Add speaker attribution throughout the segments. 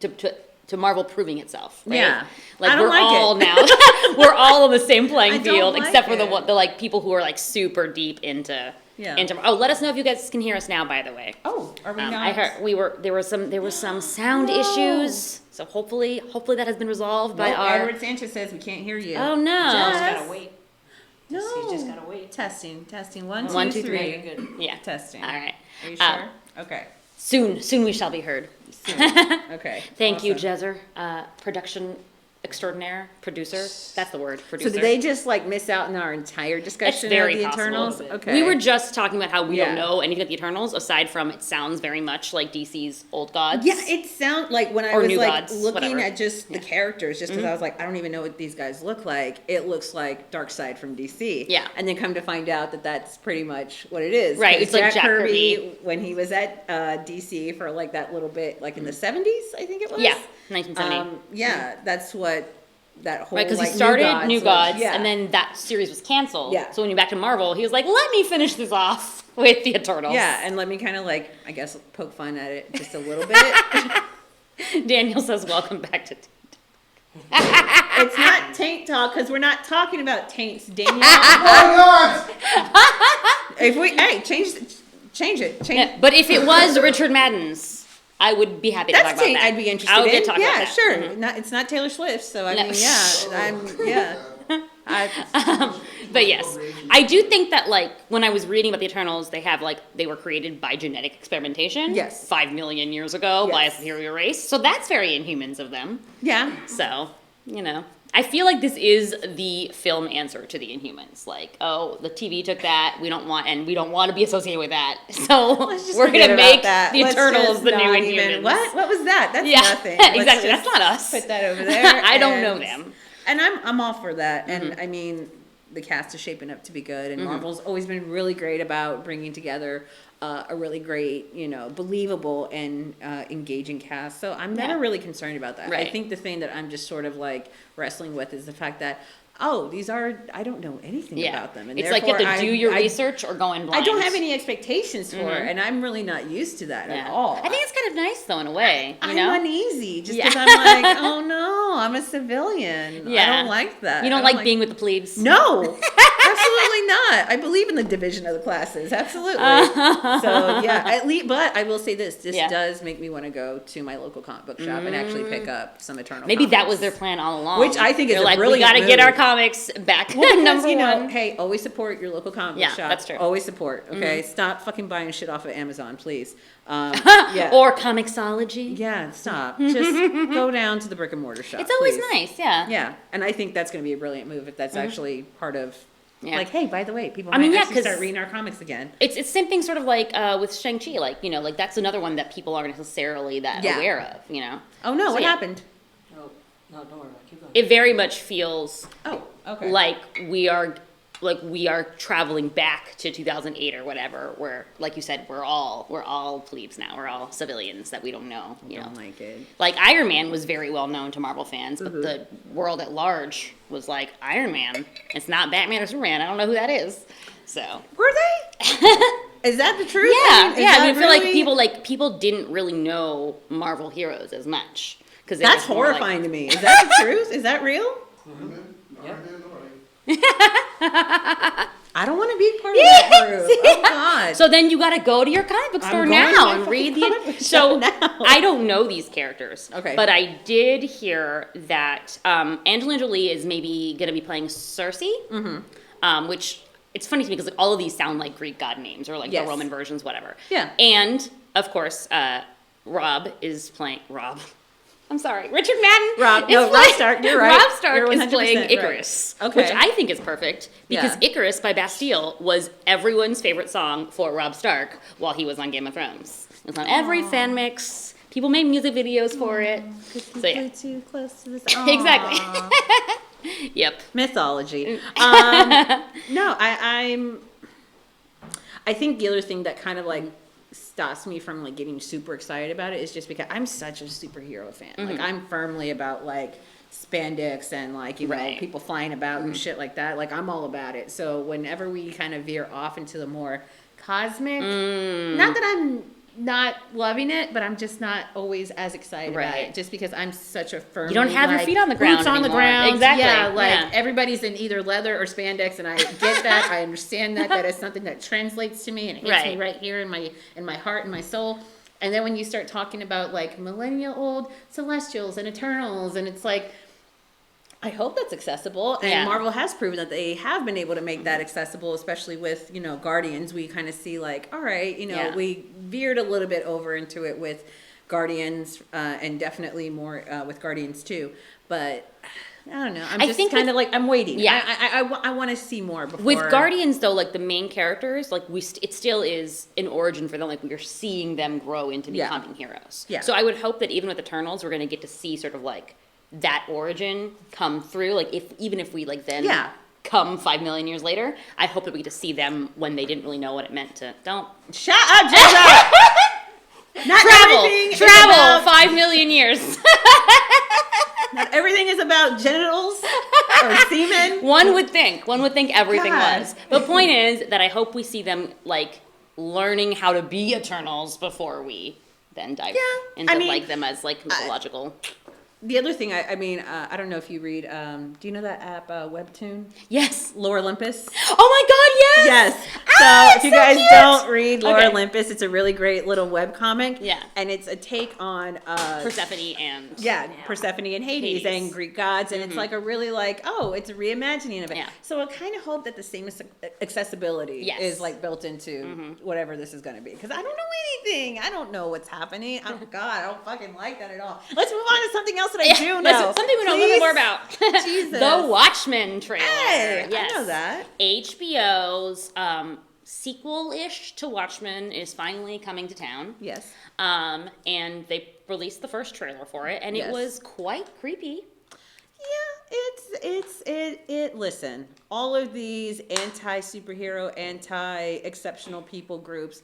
Speaker 1: to Marvel proving itself, right?
Speaker 2: Yeah.
Speaker 1: Like,
Speaker 2: I don't
Speaker 1: we're
Speaker 2: like
Speaker 1: all
Speaker 2: it.
Speaker 1: now, we're all on the same playing field,
Speaker 2: like
Speaker 1: except for
Speaker 2: it.
Speaker 1: the like people who are like super deep into.
Speaker 2: Yeah.
Speaker 1: Oh, let us know if you guys can hear us now. By the way.
Speaker 2: Oh, are we not?
Speaker 1: I heard there were some sound issues, so hopefully that has been resolved by our.
Speaker 2: Edward Sanchez says we can't hear you.
Speaker 1: Oh no!
Speaker 2: Jess?
Speaker 3: Just gotta wait.
Speaker 2: No.
Speaker 3: You just gotta wait.
Speaker 2: Testing. 1, 2, 3.
Speaker 1: 3.
Speaker 3: You're good.
Speaker 1: Yeah.
Speaker 2: Testing.
Speaker 1: All right.
Speaker 2: Are you sure? Okay.
Speaker 1: Soon we shall be heard.
Speaker 2: Okay.
Speaker 1: Thank you,
Speaker 2: Awesome.
Speaker 1: Jezzer, production extraordinaire, producer. That's the word,
Speaker 2: So
Speaker 1: producer.
Speaker 2: did they just like miss out on our entire discussion
Speaker 1: very
Speaker 2: of the
Speaker 1: possible.
Speaker 2: Eternals? Okay.
Speaker 1: We were just talking about how we
Speaker 2: Yeah.
Speaker 1: don't know anything about the Eternals, aside from it sounds very much like DC's old gods.
Speaker 2: Yeah, it sounds like when I
Speaker 1: Or
Speaker 2: was
Speaker 1: New
Speaker 2: like
Speaker 1: Gods,
Speaker 2: looking
Speaker 1: whatever.
Speaker 2: at just the characters, just because I was like, I don't even know what these guys look like. It looks like Darkseid from DC.
Speaker 1: Yeah.
Speaker 2: and then come to find out that that's pretty much what it is.
Speaker 1: Right,
Speaker 2: 'Cause
Speaker 1: it's like Jack Kirby.
Speaker 2: when he was at DC for like that little bit, like in the 70s, I think it was.
Speaker 1: Yeah, 1970.
Speaker 2: Yeah, that's what that whole
Speaker 1: Right, because
Speaker 2: like,
Speaker 1: he started New
Speaker 2: was.
Speaker 1: Gods,
Speaker 2: Yeah.
Speaker 1: and then that series was canceled.
Speaker 2: Yeah.
Speaker 1: So when you're back to Marvel, he was like, let me finish this off with the Eternals.
Speaker 2: Yeah, and let me kind of like, I guess, poke fun at it just a little bit.
Speaker 1: Daniel says, welcome back to
Speaker 2: It's not taint talk because we're not talking about taints, Daniel.
Speaker 4: Why
Speaker 2: If we, hey, change it.
Speaker 1: Yeah, but if it was Richard Madden's, I would be happy to talk
Speaker 2: That's
Speaker 1: about
Speaker 2: taint.
Speaker 1: that.
Speaker 2: I'd be interested
Speaker 1: I would
Speaker 2: in.
Speaker 1: get to talk
Speaker 2: Yeah,
Speaker 1: about that.
Speaker 2: sure.
Speaker 1: Mhm.
Speaker 2: Not, it's not Taylor Swift, so I
Speaker 1: No.
Speaker 2: mean,
Speaker 1: But yes, I do think that like when I was reading about the Eternals, they were created by genetic experimentation.
Speaker 2: Yes.
Speaker 1: 5 million years ago by a
Speaker 2: Yes.
Speaker 1: superior race. So that's very Inhumans of them.
Speaker 2: yeah.
Speaker 1: So, I feel like this is the film answer to the Inhumans. Like, oh, the TV took that. We don't want to be associated with that. So
Speaker 2: Let's just
Speaker 1: we're
Speaker 2: forget
Speaker 1: gonna
Speaker 2: about
Speaker 1: make
Speaker 2: that.
Speaker 1: the
Speaker 2: Let's
Speaker 1: Eternals
Speaker 2: just
Speaker 1: the new
Speaker 2: not
Speaker 1: Inhumans.
Speaker 2: even- What was that? That's
Speaker 1: Yeah,
Speaker 2: nothing. Let's
Speaker 1: exactly.
Speaker 2: just
Speaker 1: That's not us.
Speaker 2: Put that over there.
Speaker 1: I don't know
Speaker 2: and-
Speaker 1: them.
Speaker 2: And I'm all for that. And
Speaker 1: Mm-hmm.
Speaker 2: I mean, the cast is shaping up to be good. And Marvel's always been really great about bringing together a really great, believable and engaging cast. So I'm never
Speaker 1: Yeah.
Speaker 2: really concerned about that. I
Speaker 1: Right.
Speaker 2: think the thing that I'm just sort of like wrestling with is the fact that, I don't know anything
Speaker 1: Yeah.
Speaker 2: about them. And
Speaker 1: It's like you have to
Speaker 2: therefore
Speaker 1: do your
Speaker 2: I-
Speaker 1: research or go in blind.
Speaker 2: I don't have any expectations for it,
Speaker 1: Mhm.
Speaker 2: and I'm really not used to that
Speaker 1: Yeah.
Speaker 2: at all.
Speaker 1: I think it's kind of nice though in a way.
Speaker 2: I'm
Speaker 1: You know?
Speaker 2: uneasy just
Speaker 1: Yeah.
Speaker 2: because I'm like, oh no, I'm a civilian. I
Speaker 1: Yeah.
Speaker 2: don't like that.
Speaker 1: You don't like being with the plebes.
Speaker 2: No, absolutely not. I believe in the division of the classes, absolutely. So yeah, at least. But I will say this: this
Speaker 1: Yeah.
Speaker 2: does make me want to go to my local comic book shop and actually pick up some Eternal.
Speaker 1: Maybe that
Speaker 2: comics.
Speaker 1: was their plan all along.
Speaker 2: Which I think is
Speaker 1: They're
Speaker 2: a
Speaker 1: like, we
Speaker 2: brilliant
Speaker 1: got to get our
Speaker 2: move.
Speaker 1: comics back.
Speaker 2: Well, because,
Speaker 1: Number one.
Speaker 2: hey, always support your local comic book
Speaker 1: Yeah,
Speaker 2: shop.
Speaker 1: that's true.
Speaker 2: Always support. Okay, stop fucking buying shit off of Amazon, please. Yeah.
Speaker 1: Or Comixology.
Speaker 2: Yeah, stop. Just go down to the brick and mortar shop.
Speaker 1: It's always
Speaker 2: please.
Speaker 1: nice, yeah.
Speaker 2: Yeah, and I think that's going to be a brilliant move if that's actually part of.
Speaker 1: Yeah.
Speaker 2: Like, hey, by the way, people
Speaker 1: I
Speaker 2: might
Speaker 1: mean, yeah,
Speaker 2: actually
Speaker 1: 'cause-
Speaker 2: start reading our comics again.
Speaker 1: It's the same thing sort of like with Shang-Chi, like that's another one that people aren't necessarily that
Speaker 2: Yeah.
Speaker 1: aware of,
Speaker 2: Oh no,
Speaker 1: So,
Speaker 2: what
Speaker 1: yeah.
Speaker 2: happened?
Speaker 3: No, don't worry about it. Keep going.
Speaker 1: It very much feels
Speaker 2: Oh, okay.
Speaker 1: like we are traveling back to 2008 or whatever, where, like you said, we're all plebes now. We're all civilians that we don't know,
Speaker 2: don't like it.
Speaker 1: Like Iron Man was very well known to Marvel fans, but
Speaker 2: Mm-hmm.
Speaker 1: the world at large was like, Iron Man. It's not Batman or Superman. I don't know who that is. So
Speaker 2: Were they? Is that the truth?
Speaker 1: yeah,
Speaker 2: Is
Speaker 1: yeah. I
Speaker 2: that
Speaker 1: mean, I feel
Speaker 2: really-
Speaker 1: like people didn't really know Marvel heroes as much because
Speaker 2: That's horrifying to me. Is that the truth? Is that real? I don't want to be part of that group. Oh God.
Speaker 1: So then you got to go to your comic book store
Speaker 2: going to
Speaker 1: now
Speaker 2: my
Speaker 1: and read
Speaker 2: fucking comic book
Speaker 1: the.
Speaker 2: store
Speaker 1: So
Speaker 2: now.
Speaker 1: I don't know these characters.
Speaker 2: Okay.
Speaker 1: But I did hear that Angelina Jolie is maybe going to be playing Cersei, which it's funny to me because like all of these sound like Greek god names or like
Speaker 2: Yes.
Speaker 1: the Roman versions, whatever.
Speaker 2: Yeah.
Speaker 1: And of course, Rob is playing Rob. I'm sorry, Richard Madden.
Speaker 2: Rob Stark, you're right.
Speaker 1: Rob Stark
Speaker 2: You're
Speaker 1: is
Speaker 2: 100%
Speaker 1: playing
Speaker 2: right.
Speaker 1: Icarus,
Speaker 2: Okay.
Speaker 1: which I think is perfect because
Speaker 2: Yeah.
Speaker 1: Icarus by Bastille was everyone's favorite song for Rob Stark while he was on Game of Thrones. It's on every fan mix. People made music videos for it. So yeah,
Speaker 2: Too close to this.
Speaker 1: exactly. Yep.
Speaker 2: Mythology. No, I think the other thing that kind of like stops me from like getting super excited about it is just because I'm such a superhero fan. Like I'm firmly about like spandex and like
Speaker 1: Right.
Speaker 2: people flying about and shit like that. Like I'm all about it. So whenever we kind of veer off into the more cosmic, not that I'm not loving it, but I'm just not always as excited about
Speaker 1: Right.
Speaker 2: it, just because I'm such a firm.
Speaker 1: You don't have your feet on the ground
Speaker 2: boots on the
Speaker 1: anymore.
Speaker 2: ground.
Speaker 1: Exactly.
Speaker 2: Yeah, like
Speaker 1: Yeah.
Speaker 2: everybody's in either leather or spandex, and I get that. I understand that. That is something that translates to me, and it hits me
Speaker 1: Right.
Speaker 2: right here in my heart and my soul. And then when you start talking about like millennia old Celestials and Eternals, and it's like, I hope that's accessible. And
Speaker 1: Yeah.
Speaker 2: Marvel has proven that they have been able to make that accessible, especially with, Guardians. We kind of see like, all right,
Speaker 1: Yeah.
Speaker 2: we veered a little bit over into it with Guardians, and definitely more with Guardians 2. But I don't know. I'm
Speaker 1: I
Speaker 2: just
Speaker 1: think
Speaker 2: kind of like, I'm waiting.
Speaker 1: Yeah.
Speaker 2: I want to see more before.
Speaker 1: With Guardians, though, like the main characters, like it still is an origin for them. Like we're seeing them grow into
Speaker 2: Yeah.
Speaker 1: becoming heroes.
Speaker 2: Yeah.
Speaker 1: So I would hope that even with Eternals, we're going to get to see sort of like that origin come through. Like even if we like then
Speaker 2: Yeah.
Speaker 1: come 5 million years later, I hope that we get to see them when they didn't really know what it meant to
Speaker 2: Shut up, Jessica! Not everything is
Speaker 1: travel
Speaker 2: about-
Speaker 1: 5 million years.
Speaker 2: Not everything is about genitals or semen.
Speaker 1: One would think everything
Speaker 2: God.
Speaker 1: was. But point is that I hope we see them like learning how to be Eternals before we then dive into like them as like mythological.
Speaker 2: The other thing, I don't know if you read, do you know that app, Webtoon?
Speaker 1: Yes.
Speaker 2: Lore Olympus?
Speaker 1: Oh my God, yes.
Speaker 2: Yes.
Speaker 1: Ah,
Speaker 2: So
Speaker 1: it's
Speaker 2: if you
Speaker 1: so
Speaker 2: guys
Speaker 1: cute.
Speaker 2: don't read Lore
Speaker 1: Okay.
Speaker 2: Olympus, it's a really great little webcomic.
Speaker 1: Yeah.
Speaker 2: And it's a take on
Speaker 1: Persephone and
Speaker 2: Persephone and Hades,
Speaker 1: Hades.
Speaker 2: and Greek gods, and it's like a really like, it's a reimagining of it.
Speaker 1: Yeah.
Speaker 2: So I kind of hope that the same accessibility
Speaker 1: Yes.
Speaker 2: is like built into whatever this is going to be, because I don't know anything. I don't know what's happening. Oh God, I don't fucking like that at all. Let's move on to something else that I do know.
Speaker 1: Something we know a little bit more about.
Speaker 2: Jesus.
Speaker 1: The Watchmen trailer.
Speaker 2: Hey,
Speaker 1: Yes.
Speaker 2: I know that.
Speaker 1: HBO's sequel-ish to Watchmen is finally coming to town.
Speaker 2: Yes.
Speaker 1: And they released the first trailer for it, and
Speaker 2: Yes.
Speaker 1: it was quite creepy.
Speaker 2: Yeah, listen, all of these anti-superhero, anti-exceptional people groups,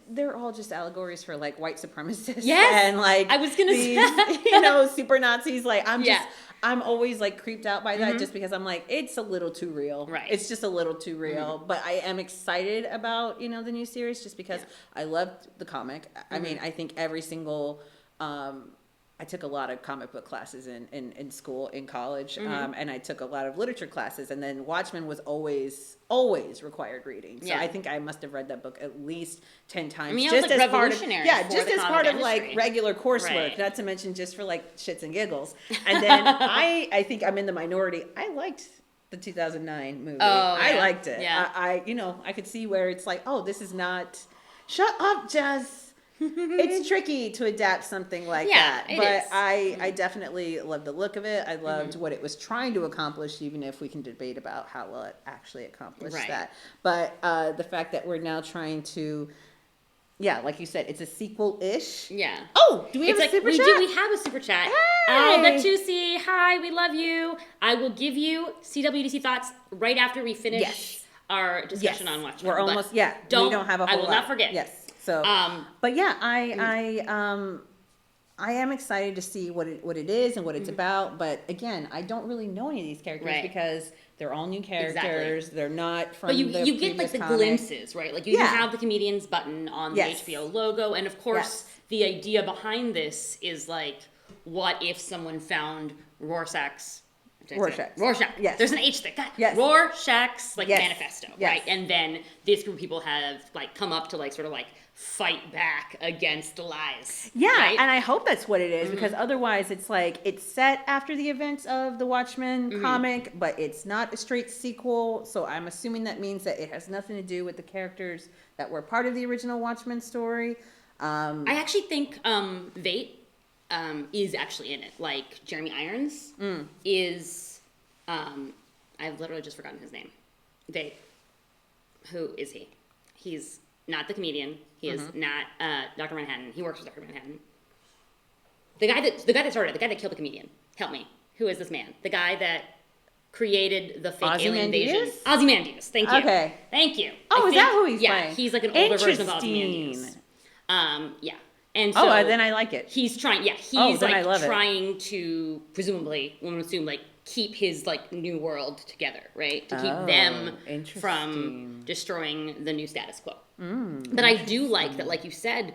Speaker 2: they're all just allegories for like white supremacists.
Speaker 1: Yes,
Speaker 2: and like
Speaker 1: I was gonna
Speaker 2: say, super Nazis. Like
Speaker 1: Yeah.
Speaker 2: I'm always like creeped out by that, just because I'm like, it's a little too real.
Speaker 1: Right.
Speaker 2: It's just a little too real. But I am excited about the new series, just because I loved the comic. I mean, I think every single. I took a lot of comic book classes in school, in college, and I took a lot of literature classes, and then Watchmen was always required reading. So
Speaker 1: Yeah.
Speaker 2: I think I must have read that book at least 10 times.
Speaker 1: I mean, it was, like, revolutionary for
Speaker 2: just
Speaker 1: the
Speaker 2: as
Speaker 1: comic
Speaker 2: part of
Speaker 1: industry.
Speaker 2: like regular coursework,
Speaker 1: Right.
Speaker 2: not to mention just for like shits and giggles. And then I think I'm in the minority. I liked the 2009 movie.
Speaker 1: Oh,
Speaker 2: I
Speaker 1: yeah.
Speaker 2: liked it.
Speaker 1: Yeah.
Speaker 2: I could see where it's like, oh, this is not. Shut up, Jess. It's tricky to adapt something like
Speaker 1: Yeah,
Speaker 2: that,
Speaker 1: it
Speaker 2: but
Speaker 1: is.
Speaker 2: I definitely loved the look of it. I loved what it was trying to accomplish, even if we can debate about how well it actually accomplished
Speaker 1: Right.
Speaker 2: that. But the fact that we're now trying to, like you said, it's a sequel-ish.
Speaker 1: Yeah.
Speaker 2: Oh, do we have
Speaker 1: It's
Speaker 2: a
Speaker 1: like,
Speaker 2: super
Speaker 1: we
Speaker 2: chat?
Speaker 1: do. We have a super chat.
Speaker 2: Hey!
Speaker 1: Bettusi, hi, we love you. I will give you CWDC thoughts right after we finish
Speaker 2: Yes.
Speaker 1: our discussion on Watchmen.
Speaker 2: We're
Speaker 1: but
Speaker 2: almost, we
Speaker 1: don't
Speaker 2: have a whole
Speaker 1: I will
Speaker 2: lot.
Speaker 1: not forget.
Speaker 2: Yes. So, but yeah, I am excited to see what it is and what it's about. But again, I don't really know any of these characters
Speaker 1: Right.
Speaker 2: because they're all new characters.
Speaker 1: Exactly.
Speaker 2: They're not from
Speaker 1: But you
Speaker 2: the
Speaker 1: get like
Speaker 2: previous
Speaker 1: the
Speaker 2: comic.
Speaker 1: glimpses, right? Like you
Speaker 2: Yeah.
Speaker 1: have the comedian's button on
Speaker 2: Yes.
Speaker 1: the HBO logo, and of course,
Speaker 2: Yes.
Speaker 1: the idea behind this is like, what if someone found Rorschach's? Rorschach.
Speaker 2: Yes.
Speaker 1: There's an H there. God.
Speaker 2: Yes.
Speaker 1: Rorschach's like
Speaker 2: Yes.
Speaker 1: manifesto,
Speaker 2: Yes.
Speaker 1: right? And then this group of people have like come up to like sort of like fight back against the lies.
Speaker 2: Yeah,
Speaker 1: right?
Speaker 2: and I hope that's what it is, because otherwise it's like it's set after the events of the Watchmen comic, but it's not a straight sequel. So I'm assuming that means that it has nothing to do with the characters that were part of the original Watchmen story.
Speaker 1: I actually think Vate is actually in it. Like Jeremy Irons is. I've literally just forgotten his name. Vate. Who is he? He's not the comedian. He is not Dr. Manhattan. He works with Dr. Manhattan. The guy that started it, the guy that killed the comedian. Help me. Who is this man? The guy that created the fake alien invasion. Ozymandias. Thank you.
Speaker 2: Okay.
Speaker 1: Thank you.
Speaker 2: Oh,
Speaker 1: I
Speaker 2: is that who he's
Speaker 1: yeah,
Speaker 2: playing?
Speaker 1: he's like an older version of
Speaker 2: Interesting.
Speaker 1: Ozymandias. Yeah. And so
Speaker 2: Then I like it.
Speaker 1: he's trying,
Speaker 2: then I
Speaker 1: like
Speaker 2: love it.
Speaker 1: trying to presumably, one would assume, like keep his like new world together, right? To keep
Speaker 2: Oh,
Speaker 1: them
Speaker 2: interesting.
Speaker 1: from destroying the new status quo. But I do like that, like you said,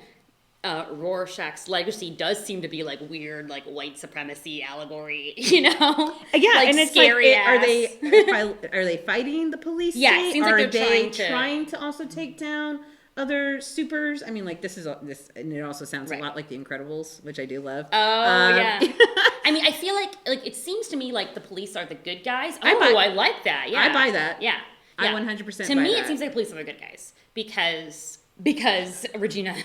Speaker 1: Rorschach's legacy does seem to be like weird, like white supremacy allegory, you know?
Speaker 2: Yeah,
Speaker 1: like
Speaker 2: and it's
Speaker 1: scary
Speaker 2: like, are they fighting the police?
Speaker 1: Yeah, it seems like
Speaker 2: are
Speaker 1: they're
Speaker 2: they
Speaker 1: trying
Speaker 2: to also take down other supers? I mean, like this, and it also sounds
Speaker 1: Right.
Speaker 2: a lot like The Incredibles, which I do love.
Speaker 1: Oh yeah. I mean, I feel like it seems to me like the police are the good guys.
Speaker 2: I
Speaker 1: like that. Yeah,
Speaker 2: I buy that.
Speaker 1: Yeah,
Speaker 2: I
Speaker 1: yeah.
Speaker 2: 100%
Speaker 1: To
Speaker 2: buy
Speaker 1: me,
Speaker 2: that.
Speaker 1: it seems like the police are the good guys because Regina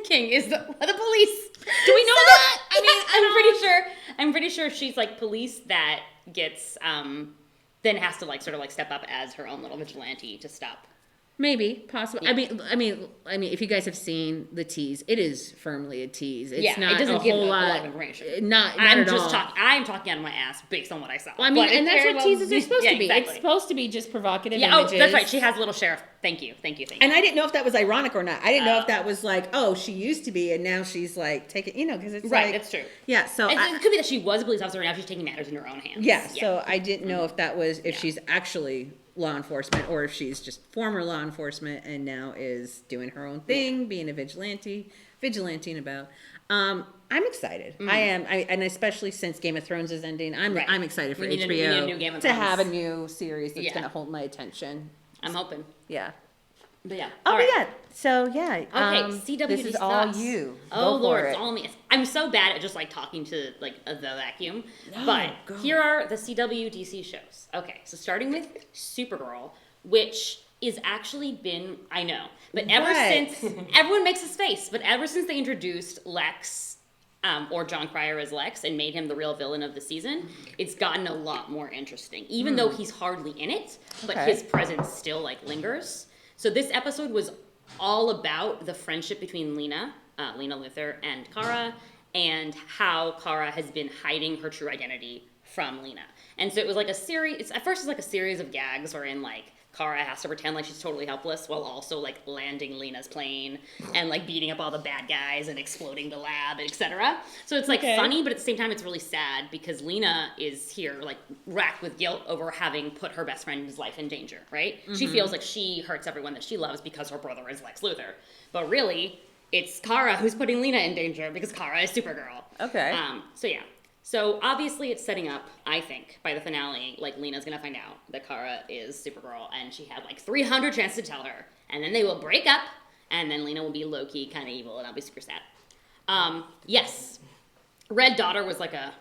Speaker 1: King is the police.
Speaker 2: Do we know that? I mean,
Speaker 1: I'm pretty sure she's like police that gets then has to like sort of like step up as her own little vigilante to stop.
Speaker 2: Maybe, possibly.
Speaker 1: Yeah.
Speaker 2: I mean, if you guys have seen the tease, it is firmly a tease. It's
Speaker 1: Yeah,
Speaker 2: not
Speaker 1: it doesn't
Speaker 2: a
Speaker 1: give
Speaker 2: whole
Speaker 1: a
Speaker 2: lot
Speaker 1: of information.
Speaker 2: Not
Speaker 1: I'm
Speaker 2: at
Speaker 1: just
Speaker 2: all.
Speaker 1: I'm talking out of my ass based on what I saw.
Speaker 2: Well, I mean,
Speaker 1: But
Speaker 2: and
Speaker 1: it
Speaker 2: that's
Speaker 1: very
Speaker 2: what
Speaker 1: well-
Speaker 2: teases are supposed
Speaker 1: yeah,
Speaker 2: to be.
Speaker 1: Exactly.
Speaker 2: It's supposed to be just provocative
Speaker 1: Yeah,
Speaker 2: images.
Speaker 1: oh, that's right. She has a little sheriff. Thank you.
Speaker 2: And I didn't know if that was ironic or not. I didn't know
Speaker 1: Oh.
Speaker 2: if that was like, oh, she used to be, and now she's like taking, because it's
Speaker 1: Right,
Speaker 2: like,
Speaker 1: that's true.
Speaker 2: Yeah, so
Speaker 1: It could be that she was a police officer and now she's taking matters in her own hands.
Speaker 2: yeah, so I didn't know if that was if
Speaker 1: Yeah.
Speaker 2: she's actually law enforcement or if she's just former law enforcement and now is doing her own thing, being a vigilanting about. I'm excited. I am, and especially since Game of Thrones is ending,
Speaker 1: Right.
Speaker 2: I'm excited for
Speaker 1: We need
Speaker 2: HBO
Speaker 1: a new Game of
Speaker 2: to
Speaker 1: Thrones.
Speaker 2: have a new series that's
Speaker 1: Yeah.
Speaker 2: going to hold my attention.
Speaker 1: I'm hoping.
Speaker 2: Yeah.
Speaker 1: But yeah.
Speaker 2: Oh,
Speaker 1: All
Speaker 2: but
Speaker 1: right.
Speaker 2: yeah. So yeah.
Speaker 1: Okay, CW.
Speaker 2: This is all you.
Speaker 1: Oh
Speaker 2: Go for
Speaker 1: Lord,
Speaker 2: it.
Speaker 1: it's all me. I'm so bad at just like talking to like the vacuum.
Speaker 2: No,
Speaker 1: but
Speaker 2: go.
Speaker 1: here are the CW DC shows. Okay, so starting with Supergirl, which is actually been but ever
Speaker 2: What?
Speaker 1: since everyone makes his face, but ever since they introduced Lex. Or John Cryer as Lex and made him the real villain of the season, it's gotten a lot more interesting. Even though he's hardly in it, but
Speaker 2: Okay.
Speaker 1: his presence still like lingers. So this episode was all about the friendship between Lena Luthor, and Kara, and how Kara has been hiding her true identity from Lena. And so it was like a series. At first, it's like a series of gags wherein like Kara has to pretend like she's totally helpless while also like landing Lena's plane and like beating up all the bad guys and exploding the lab, etc. So it's like
Speaker 2: Okay.
Speaker 1: funny, but at the same time it's really sad because Lena is here like racked with guilt over having put her best friend's life in danger, right? She feels like she hurts everyone that she loves because her brother is Lex Luthor. But really, it's Kara who's putting Lena in danger because Kara is Supergirl.
Speaker 2: Okay.
Speaker 1: So yeah. So obviously it's setting up, I think, by the finale, like Lena's gonna find out that Kara is Supergirl and she had like 300 chances to tell her. And then they will break up and then Lena will be low-key kind of evil and I'll be super sad. Yes. Red Daughter was like that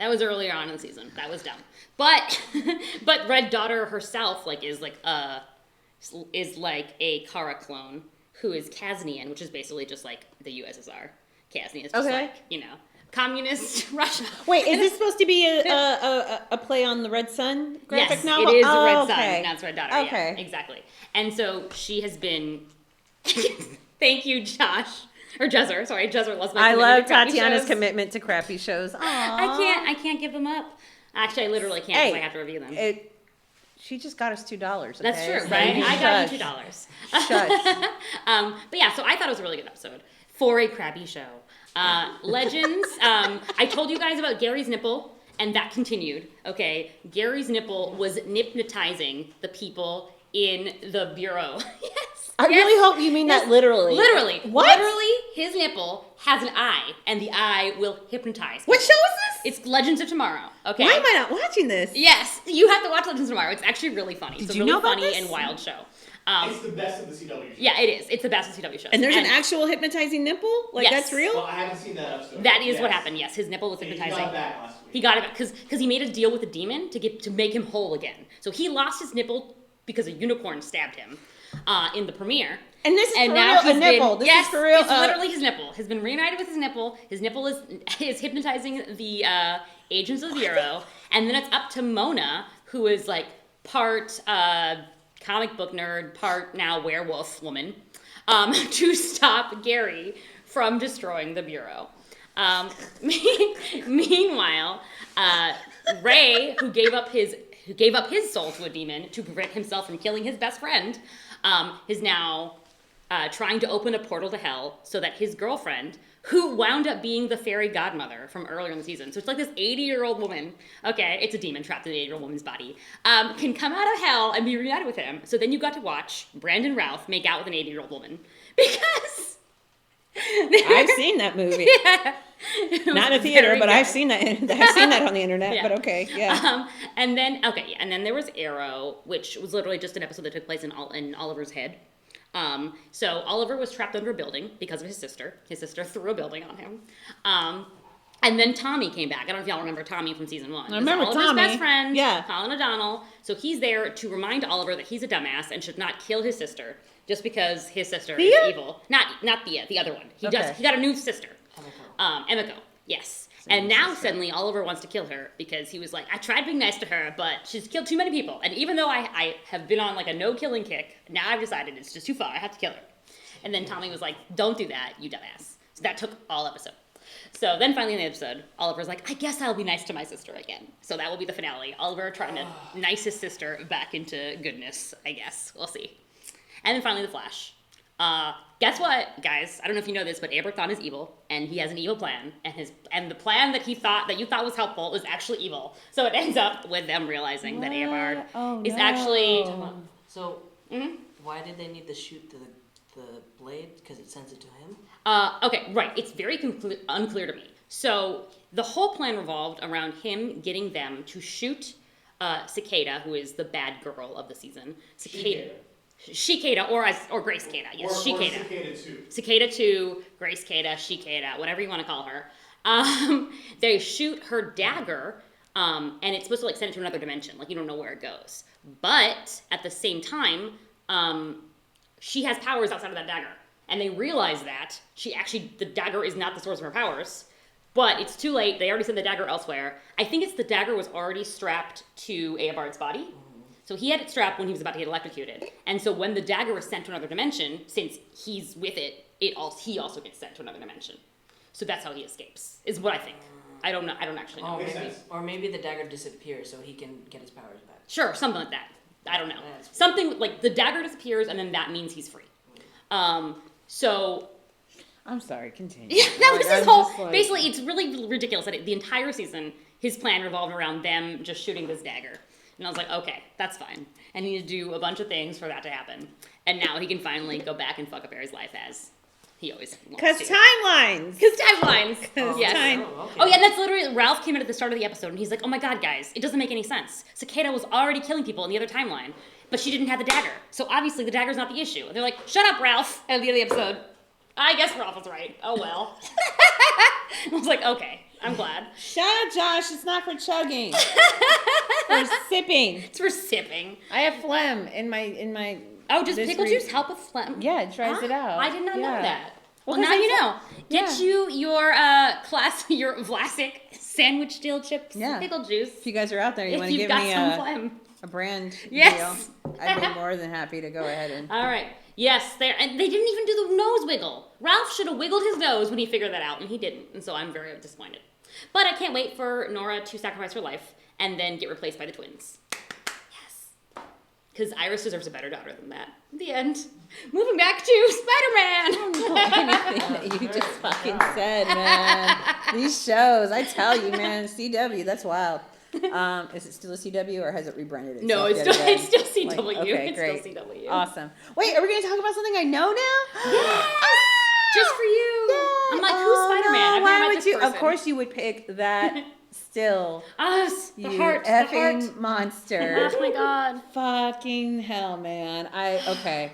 Speaker 1: was earlier on in the season. That was dumb. But but Red Daughter herself like is like a Kara clone who is Kaznian, which is basically just like the USSR. Kaznian is just
Speaker 2: Okay.
Speaker 1: like, communist Russia.
Speaker 2: Wait, is this supposed to be a play on the Red Sun graphic
Speaker 1: Yes,
Speaker 2: novel?
Speaker 1: it is
Speaker 2: Oh,
Speaker 1: Red
Speaker 2: okay.
Speaker 1: Sun. That's Red Daughter.
Speaker 2: Okay.
Speaker 1: Yeah, exactly. And so she has been. Thank you, Josh. Or Jezzer. Sorry, Jezzer loves my
Speaker 2: I
Speaker 1: commitment
Speaker 2: love
Speaker 1: to crappy
Speaker 2: Tatiana's
Speaker 1: shows.
Speaker 2: commitment to crappy shows. Aww.
Speaker 1: I can't give them up. Actually, I literally can't
Speaker 2: Hey,
Speaker 1: because I have to review them.
Speaker 2: She just got us $2. Okay?
Speaker 1: That's true,
Speaker 2: So
Speaker 1: right?
Speaker 2: you
Speaker 1: I got you
Speaker 2: shush.
Speaker 1: $2.
Speaker 2: Shush.
Speaker 1: But yeah, so I thought it was a really good episode for a crappy show. Legends. I told you guys about Gary's nipple, and that continued. Okay, Gary's nipple was hypnotizing the people in the bureau. Yes.
Speaker 2: I really hope you mean that literally.
Speaker 1: Literally.
Speaker 2: What?
Speaker 1: Literally, his nipple has an eye, and the eye will hypnotize.
Speaker 2: What show
Speaker 1: people.
Speaker 2: is this?
Speaker 1: It's Legends of Tomorrow. Okay.
Speaker 2: Why am I not watching this?
Speaker 1: Yes, you have to watch Legends of Tomorrow. It's actually really funny. It's
Speaker 2: Did
Speaker 1: a
Speaker 2: you
Speaker 1: really
Speaker 2: know about
Speaker 1: funny
Speaker 2: this?
Speaker 1: and wild show.
Speaker 4: It's the best of the CW shows.
Speaker 1: Yeah, it is. It's the best of CW shows.
Speaker 2: And there's an actual hypnotizing nipple? Like,
Speaker 1: Yes.
Speaker 2: that's real?
Speaker 4: Well, I haven't seen that episode.
Speaker 1: That is what
Speaker 4: Yes.
Speaker 1: happened. Yes, his nipple was
Speaker 4: He
Speaker 1: hypnotizing.
Speaker 4: got it back last week.
Speaker 1: He got it back because he made a deal with the demon to make him whole again. So he lost his nipple because a unicorn stabbed him in the premiere.
Speaker 2: And this is
Speaker 1: And
Speaker 2: for
Speaker 1: now
Speaker 2: real?
Speaker 1: he's
Speaker 2: A nipple?
Speaker 1: been,
Speaker 2: This
Speaker 1: yes,
Speaker 2: is for real?
Speaker 1: It's literally his nipple. Has been reunited with his nipple. His nipple is hypnotizing the agents of the Bureau, and then it's up to Mona, who is like part comic book nerd, part now werewolf woman, to stop Gary from destroying the Bureau. Meanwhile, Ray, who gave up his soul to a demon to prevent himself from killing his best friend, is now trying to open a portal to hell so that his girlfriend, who wound up being the fairy godmother from earlier in the season, so it's like this 80-year-old woman, okay, it's a demon trapped in an 80-year-old woman's body, can come out of hell and be reunited with him. So then you got to watch Brandon Routh make out with an 80-year-old woman because
Speaker 2: I've seen that movie.
Speaker 1: yeah,
Speaker 2: Not in a theater, but
Speaker 1: good.
Speaker 2: I've seen that. I've seen that on the internet.
Speaker 1: Yeah.
Speaker 2: But okay, yeah.
Speaker 1: And then there was Arrow, which was literally just an episode that took place in Oliver's head. So Oliver was trapped under a building because of his sister. His sister threw a building on him. And then Tommy came back. I don't know if y'all remember Tommy from season 1.
Speaker 2: I remember
Speaker 1: Oliver's
Speaker 2: Tommy.
Speaker 1: best friend,
Speaker 2: Yeah.
Speaker 1: Colin O'Donnell. So he's there to remind Oliver that he's a dumbass and should not kill his sister just because his sister is evil. Not Thea, the other one. He got a new sister. Emiko. Yes. And now suddenly Oliver wants to kill her because he was like, I tried being nice to her, but she's killed too many people. And even though I have been on like a no killing kick, now I've decided it's just too far. I have to kill her. And then Tommy was like, don't do that, you dumbass. So that took all episode. So then finally in the episode, Oliver's like, I guess I'll be nice to my sister again. So that will be the finale. Oliver trying to nice his sister back into goodness, I guess. We'll see. And then finally the Flash. Guess what, guys? I don't know if you know this, but Aberthon is evil, and he has an evil plan, and the plan that you thought was helpful was actually evil. So it ends up with them realizing that Eobard is actually.
Speaker 3: So, why did they need to shoot the blade? Because it sends it to him?
Speaker 1: Okay, right. It's very unclear to me. So the whole plan revolved around him getting them to shoot Cicada, who is the bad girl of the season. Cicada, or Grace Cada. Yes, Cicada.
Speaker 4: Cicada 2.
Speaker 1: Cicada 2, Grace Cada, Cicada, whatever you want to call her. They shoot her dagger, and it's supposed to like send it to another dimension. Like you don't know where it goes. But at the same time, she has powers outside of that dagger. And they realize that the dagger is not the source of her powers. But it's too late. They already sent the dagger elsewhere. I think the dagger was already strapped to Eobard's body. So he had it strapped when he was about to get electrocuted. And so when the dagger was sent to another dimension, since he's with it, he also gets sent to another dimension. So that's how he escapes, is what I think. I don't know. I don't actually know.
Speaker 3: Or maybe the dagger disappears so he can get his powers back.
Speaker 1: Sure, something like that. I don't know. Something like the dagger disappears and then that means he's free. So
Speaker 2: I'm sorry, continue.
Speaker 1: yeah, that was his whole.
Speaker 2: Like,
Speaker 1: basically, it's really ridiculous that the entire season, his plan revolved around them just shooting this dagger. And I was like, okay, that's fine. And he needs to do a bunch of things for that to happen. And now he can finally go back and fuck up Barry's life as he always wants to.
Speaker 2: Because timelines.
Speaker 1: Because timelines. Yes.
Speaker 2: Time.
Speaker 1: Oh, yeah, and that's literally, Ralph came in at the start of the episode, and he's like, oh my god, guys, it doesn't make any sense. Cicada was already killing people in the other timeline, but she didn't have the dagger. So obviously the dagger's not the issue. And they're like, shut up, Ralph, at the end of the episode. I guess Ralph was right. Oh, well. I was like, okay, I'm glad.
Speaker 2: Shut up, Josh. It's not for chugging. For sipping.
Speaker 1: It's for sipping.
Speaker 2: I have phlegm in my.
Speaker 1: Oh, does pickle juice help with phlegm?
Speaker 2: Yeah, it dries it out.
Speaker 1: I did not know that. Well,
Speaker 2: 'cause
Speaker 1: now you know.
Speaker 2: Yeah.
Speaker 1: Get you your your Vlasic sandwich dill chips pickle juice.
Speaker 2: If you guys are out there, you
Speaker 1: If
Speaker 2: want to
Speaker 1: you've
Speaker 2: give
Speaker 1: got
Speaker 2: me
Speaker 1: some phlegm.
Speaker 2: a brand
Speaker 1: Yes.
Speaker 2: deal, I'd be more than happy to go ahead and.
Speaker 1: All right. Yes, and they didn't even do the nose wiggle. Ralph should have wiggled his nose when he figured that out, and he didn't. And so I'm very disappointed. But I can't wait for Nora to sacrifice her life and then get replaced by the twins. Yes. Because Iris deserves a better daughter than that. The end. Moving back to Spider-Man.
Speaker 2: Anything that you just fucking said, man. These shows, I tell you, man, CW, that's wild. Is it still a CW or has it rebranded itself?
Speaker 1: No, it's
Speaker 2: yet again?
Speaker 1: still CW.
Speaker 2: Like, okay,
Speaker 1: it's
Speaker 2: great.
Speaker 1: still CW.
Speaker 2: Awesome. Wait, are we going to talk about something I know now?
Speaker 1: Yes! Just for you.
Speaker 2: Yay.
Speaker 1: I'm like, who's Spider-Man? I've
Speaker 2: Why
Speaker 1: never met
Speaker 2: would
Speaker 1: this
Speaker 2: you?
Speaker 1: person.
Speaker 2: Of course you would pick that still.
Speaker 1: Us. The
Speaker 2: You
Speaker 1: heart.
Speaker 2: effing
Speaker 1: The heart.
Speaker 2: monster.
Speaker 1: Oh my god.
Speaker 2: Fucking hell, man. Okay.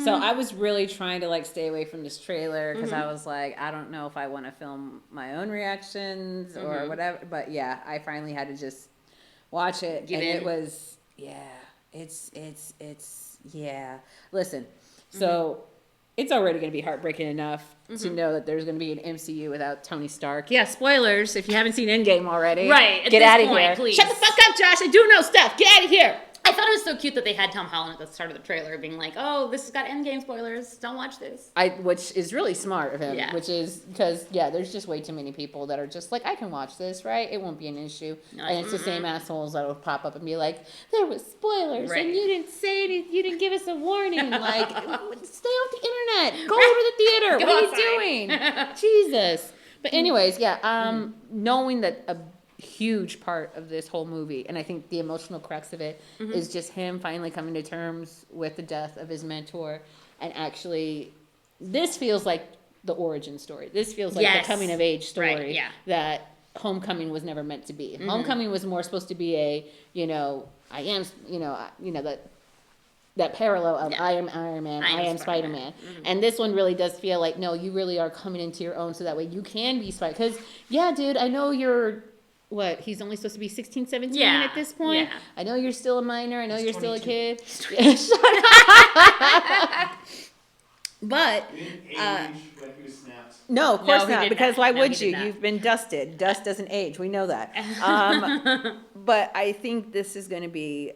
Speaker 2: So I was really trying to like stay away from this trailer because I was like, I don't know if I want to film my own reactions or whatever. But yeah, I finally had to just watch it,
Speaker 1: Give
Speaker 2: and
Speaker 1: in.
Speaker 2: it was it's yeah. Listen, so it's already going to be heartbreaking enough to know that there's going to be an MCU without Tony Stark. Yeah, spoilers if you haven't seen Endgame already.
Speaker 1: Right, at
Speaker 2: Get
Speaker 1: this
Speaker 2: out of
Speaker 1: point,
Speaker 2: here.
Speaker 1: please.
Speaker 2: Shut the fuck up, Josh. I do know stuff. Get out of here.
Speaker 1: I thought it was so cute that they had Tom Holland at the start of the trailer being like, oh, this has got Endgame spoilers. Don't watch this.
Speaker 2: Which is really smart of him.
Speaker 1: Yeah.
Speaker 2: Which is because there's just way too many people that are just like, I can watch this, right? It won't be an issue.
Speaker 1: Like,
Speaker 2: and it's the same assholes that will pop up and be like, there was spoilers
Speaker 1: Right.
Speaker 2: and you didn't say it. You didn't give us a warning. Like, stay off the can't. Go to the theater.
Speaker 1: Go
Speaker 2: What
Speaker 1: outside.
Speaker 2: are you doing? Jesus. But anyways, yeah, knowing that a huge part of this whole movie, and I think the emotional crux of it, is just him finally coming to terms with the death of his mentor, and actually, this feels like the origin story. This feels like
Speaker 1: Yes.
Speaker 2: the coming of age story
Speaker 1: Right, yeah.
Speaker 2: that Homecoming was never meant to be. Homecoming was more supposed to be a, I am, that parallel of
Speaker 1: Yeah.
Speaker 2: I am Iron Man, I am Spider-Man. And this one really does feel like, no, you really are coming into your own so that way you can be Spider. Because, yeah, dude, I know you're, he's only supposed to be 16, 17
Speaker 1: Yeah,
Speaker 2: at this point.
Speaker 1: yeah.
Speaker 2: I know you're still a minor. I know
Speaker 3: He's
Speaker 2: you're still a
Speaker 3: 22.
Speaker 2: kid. Shut up. But,
Speaker 4: We didn't age when he was snapped.
Speaker 2: no, of course
Speaker 1: he
Speaker 2: not,
Speaker 1: did
Speaker 2: because
Speaker 1: not.
Speaker 2: why
Speaker 1: No,
Speaker 2: would
Speaker 1: he did
Speaker 2: you?
Speaker 1: not.
Speaker 2: You've been dusted. Dust doesn't age. We know that. But I think this is going to be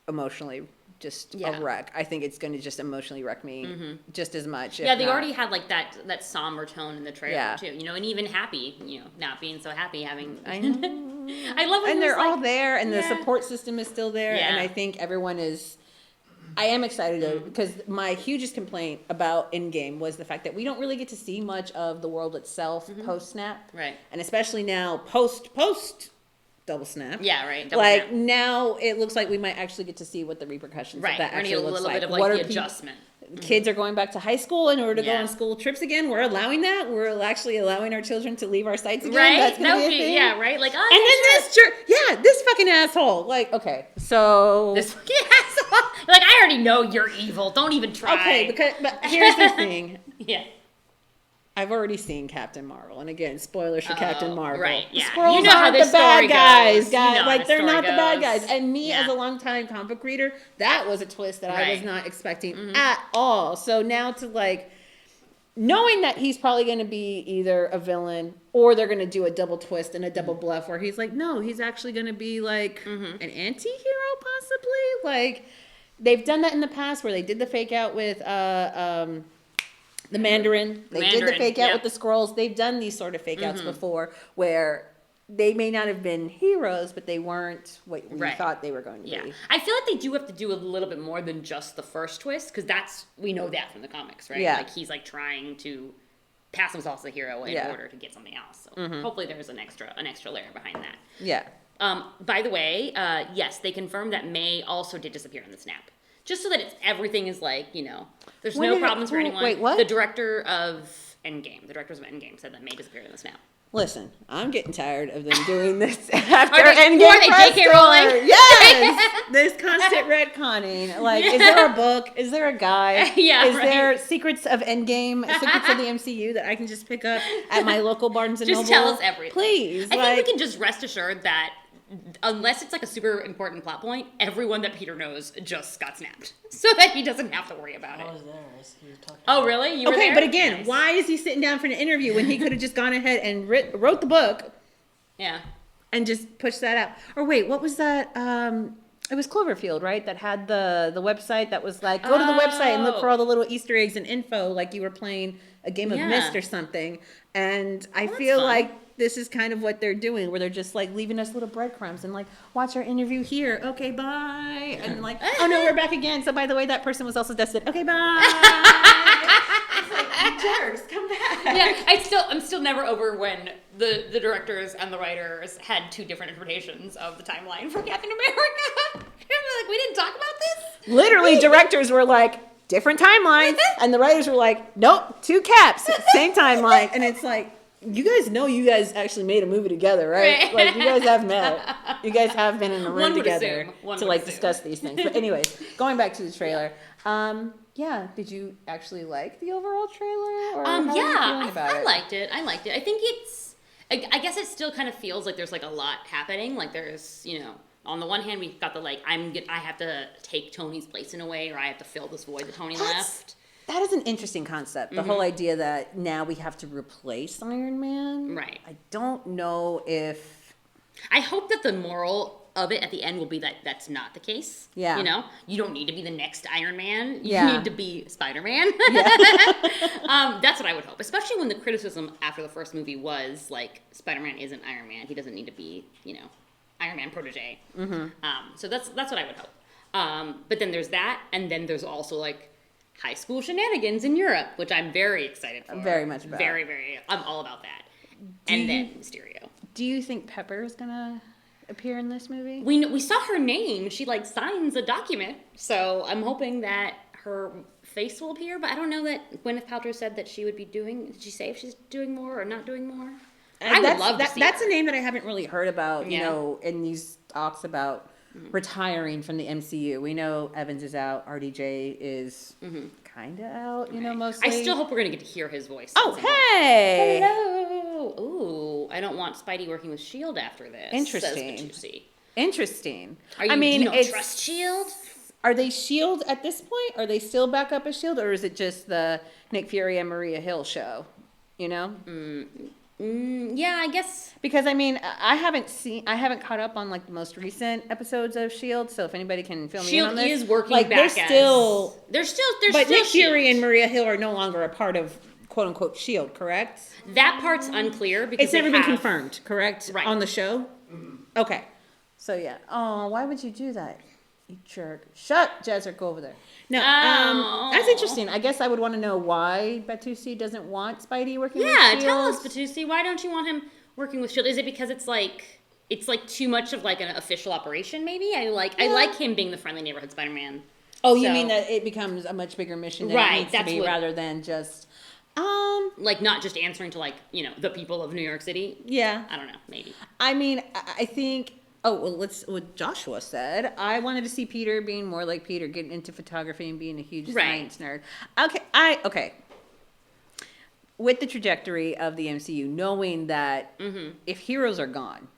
Speaker 2: emotionally just
Speaker 1: Yeah.
Speaker 2: a wreck. I think it's going to just emotionally wreck me just as much.
Speaker 1: Yeah,
Speaker 2: if
Speaker 1: they
Speaker 2: not-
Speaker 1: already had like that somber tone in the trailer
Speaker 2: Yeah.
Speaker 1: too. And even happy, not being so happy, having.
Speaker 2: I know.
Speaker 1: I love when
Speaker 2: And
Speaker 1: he
Speaker 2: they're
Speaker 1: was
Speaker 2: all
Speaker 1: like-
Speaker 2: there, and the
Speaker 1: Yeah.
Speaker 2: support system is still there, and
Speaker 1: Yeah.
Speaker 2: I think everyone is. I am excited though, because my hugest complaint about Endgame was the fact that we don't really get to see much of the world itself post snap,
Speaker 1: Right.
Speaker 2: and especially now post double snap.
Speaker 1: Yeah, right. Double
Speaker 2: Like
Speaker 1: snap.
Speaker 2: now, it looks like we might actually get to see what the repercussions
Speaker 1: Right.
Speaker 2: of that
Speaker 1: We're gonna
Speaker 2: actually
Speaker 1: get a
Speaker 2: looks
Speaker 1: little
Speaker 2: like.
Speaker 1: bit of
Speaker 2: What
Speaker 1: like
Speaker 2: are
Speaker 1: the
Speaker 2: peop-
Speaker 1: adjustment.
Speaker 2: Kids are going back to high school in order to go
Speaker 1: Yeah.
Speaker 2: on school trips again. We're allowing that. We're actually allowing our children to leave our sites again.
Speaker 1: Right?
Speaker 2: That's gonna
Speaker 1: That
Speaker 2: be
Speaker 1: would
Speaker 2: a
Speaker 1: be,
Speaker 2: thing.
Speaker 1: yeah, right? Like, oh,
Speaker 2: And
Speaker 1: yeah,
Speaker 2: then
Speaker 1: sure.
Speaker 2: this fucking asshole. Like, okay, so
Speaker 1: This yes. Like, I already know you're evil. Don't even try.
Speaker 2: okay, but here's the thing.
Speaker 1: Yeah.
Speaker 2: I've already seen Captain Marvel, and again, spoilers for Captain Marvel.
Speaker 1: right,
Speaker 2: The
Speaker 1: yeah.
Speaker 2: squirrels
Speaker 1: You know how
Speaker 2: aren't
Speaker 1: this
Speaker 2: the bad
Speaker 1: story
Speaker 2: guys,
Speaker 1: goes.
Speaker 2: guys.
Speaker 1: You know how
Speaker 2: Like
Speaker 1: this
Speaker 2: they're
Speaker 1: story
Speaker 2: not the bad
Speaker 1: goes.
Speaker 2: guys. And me,
Speaker 1: Yeah.
Speaker 2: as a longtime comic book reader, that was a twist that I was
Speaker 1: Right.
Speaker 2: not expecting at all. So now to like knowing that he's probably going to be either a villain or they're going to do a double twist and a double bluff where he's like, no, he's actually going to be like an anti-hero possibly. Like they've done that in the past where they did the fake out with the Mandarin. They did the
Speaker 1: Mandarin,
Speaker 2: fake out
Speaker 1: yeah.
Speaker 2: with the scrolls. They've done these sort of fake outs before where they may not have been heroes, but they weren't what we
Speaker 1: Right.
Speaker 2: thought they were going to
Speaker 1: Yeah.
Speaker 2: be.
Speaker 1: I feel like they do have to do a little bit more than just the first twist, because we know that from the comics, right?
Speaker 2: Yeah.
Speaker 1: Like, he's like trying to pass himself as a hero in
Speaker 2: Yeah.
Speaker 1: order to get something else. So hopefully there's an extra layer behind that.
Speaker 2: Yeah.
Speaker 1: By the way, yes, they confirmed that May also did disappear in the snap. Just so that everything is like, there's
Speaker 2: When
Speaker 1: no
Speaker 2: did it-
Speaker 1: problems for
Speaker 2: who-
Speaker 1: anyone.
Speaker 2: wait, what?
Speaker 1: The directors of Endgame said that May disappeared in the snap.
Speaker 2: Listen, I'm getting tired of them doing this after
Speaker 1: Are they-
Speaker 2: Endgame
Speaker 1: or they
Speaker 2: press
Speaker 1: J.K.
Speaker 2: tour.
Speaker 1: Rowling?
Speaker 2: Yes! This constant retconning. Like, is there a book? Is there a guide?
Speaker 1: Yeah,
Speaker 2: Is
Speaker 1: right.
Speaker 2: there Secrets of Endgame, Secrets of the MCU that I can just pick up at my local Barnes & Noble?
Speaker 1: Just tell us everything.
Speaker 2: Please.
Speaker 1: I
Speaker 2: like,
Speaker 1: think we can just rest assured that unless it's like a super important plot point, everyone that Peter knows just got snapped. So that he doesn't have to worry about
Speaker 3: I
Speaker 1: it.
Speaker 3: was there. I see you talking.
Speaker 1: Oh, really? You were
Speaker 2: okay,
Speaker 1: there?
Speaker 2: but again,
Speaker 1: Nice.
Speaker 2: why is he sitting down for an interview when he could have just gone ahead and wrote the book
Speaker 1: Yeah.
Speaker 2: and just pushed that out? Or wait, what was that? It was Cloverfield, right? That had the website that was like, go to the website and look for all the little Easter eggs and info, like you were playing a game of
Speaker 1: Yeah.
Speaker 2: Myst or something. And I
Speaker 1: Well, that's
Speaker 2: feel
Speaker 1: fun.
Speaker 2: like this is kind of what they're doing, where they're just like leaving us little breadcrumbs and like, watch our interview here. Okay, bye. And like, oh no, we're back again. So by the way, that person was also dusted. Okay, bye. It's like, you jerks, come back.
Speaker 1: Yeah, I'm still never over when the directors and the writers had two different interpretations of the timeline for Captain America. Like, we didn't talk about this?
Speaker 2: Literally, directors were like, different timelines. And the writers were like, nope, two caps, same timeline. And it's like, you guys actually made a movie together, right?
Speaker 1: Right.
Speaker 2: Like, you guys have met. You guys have been in a room
Speaker 1: One would
Speaker 2: together
Speaker 1: assume. One
Speaker 2: to
Speaker 1: would
Speaker 2: like
Speaker 1: assume.
Speaker 2: discuss these things. But anyways, going back to the trailer. Yeah, did you actually like the overall trailer? Or how are you feeling about
Speaker 1: I
Speaker 2: it?
Speaker 1: liked it. I think I guess it still kind of feels like there's like a lot happening. Like there's, on the one hand, we've got the like, I have to take Tony's place in a way, or I have to fill this void that Tony left.
Speaker 2: That is an interesting concept. The whole idea that now we have to replace Iron Man.
Speaker 1: Right.
Speaker 2: I don't know if.
Speaker 1: I hope that the moral of it at the end will be that that's not the case.
Speaker 2: Yeah.
Speaker 1: You don't need to be the next Iron Man. You
Speaker 2: Yeah.
Speaker 1: need to be Spider-Man. That's what I would hope, especially when the criticism after the first movie was like, Spider-Man isn't Iron Man. He doesn't need to be, Iron Man protege. So that's what I would hope. But then there's that, and then there's also like, high school shenanigans in Europe, which I'm very excited for.
Speaker 2: Very much about.
Speaker 1: Very, very. I'm all about that. And then Mysterio.
Speaker 2: Do you think Pepper is gonna appear in this movie?
Speaker 1: We saw her name. She like signs a document, so I'm hoping that her face will appear. But I don't know that Gwyneth Paltrow said that she would be doing. Did she say if she's doing more or not doing more? I would love to see
Speaker 2: That's
Speaker 1: her.
Speaker 2: a name that I haven't really heard about. You
Speaker 1: Yeah.
Speaker 2: know, in these talks about retiring from the MCU. We know Evans is out. RDJ is kind of out. You know, mostly.
Speaker 1: I still hope we're gonna get to hear his voice.
Speaker 2: Oh,
Speaker 1: at some point.
Speaker 2: hey!
Speaker 1: Hello. Ooh, I don't want Spidey working with Shield after this.
Speaker 2: Interesting.
Speaker 1: Says Batusi.
Speaker 2: Interesting.
Speaker 1: Are you,
Speaker 2: I mean,
Speaker 1: do you not
Speaker 2: it's,
Speaker 1: trust Shield?
Speaker 2: Are they Shield at this point? Are they still back up as Shield, or is it just the Nick Fury and Maria Hill show? You know?
Speaker 1: Yeah, I guess.
Speaker 2: Because I mean, I haven't caught up on like the most recent episodes of Shield. So if anybody can fill me in
Speaker 1: Shield
Speaker 2: on this,
Speaker 1: is working
Speaker 2: like
Speaker 1: back
Speaker 2: they're
Speaker 1: as
Speaker 2: still,
Speaker 1: there's
Speaker 2: but
Speaker 1: still
Speaker 2: Nick Fury
Speaker 1: Shield.
Speaker 2: and Maria Hill are no longer a part of quote unquote Shield, correct?
Speaker 1: That part's unclear because
Speaker 2: It's never been
Speaker 1: have-
Speaker 2: confirmed, correct?
Speaker 1: Right.
Speaker 2: On the show. Okay. So yeah. Oh, why would you do that? You jerk. Shut, Jezzer, go over there. No,
Speaker 1: Oh.
Speaker 2: that's interesting. I guess I would want to know why Batusi doesn't want Spidey working with
Speaker 1: Yeah,
Speaker 2: Shield.
Speaker 1: tell us, Batusi. Why don't you want him working with Shield? Is it because it's like too much of like an official operation? Maybe I like him being the friendly neighborhood Spider-Man.
Speaker 2: Oh, you
Speaker 1: So-
Speaker 2: mean that it becomes a much bigger mission than
Speaker 1: Right,
Speaker 2: it needs to
Speaker 1: that's
Speaker 2: be,
Speaker 1: what-
Speaker 2: rather than just,
Speaker 1: Like not just answering to like the people of New York City.
Speaker 2: yeah.
Speaker 1: I don't know, maybe.
Speaker 2: I mean, I think. Oh well, what Joshua said. I wanted to see Peter being more like Peter, getting into photography and being a huge
Speaker 1: Right.
Speaker 2: science nerd. Okay. With the trajectory of the MCU, knowing that if heroes are gone,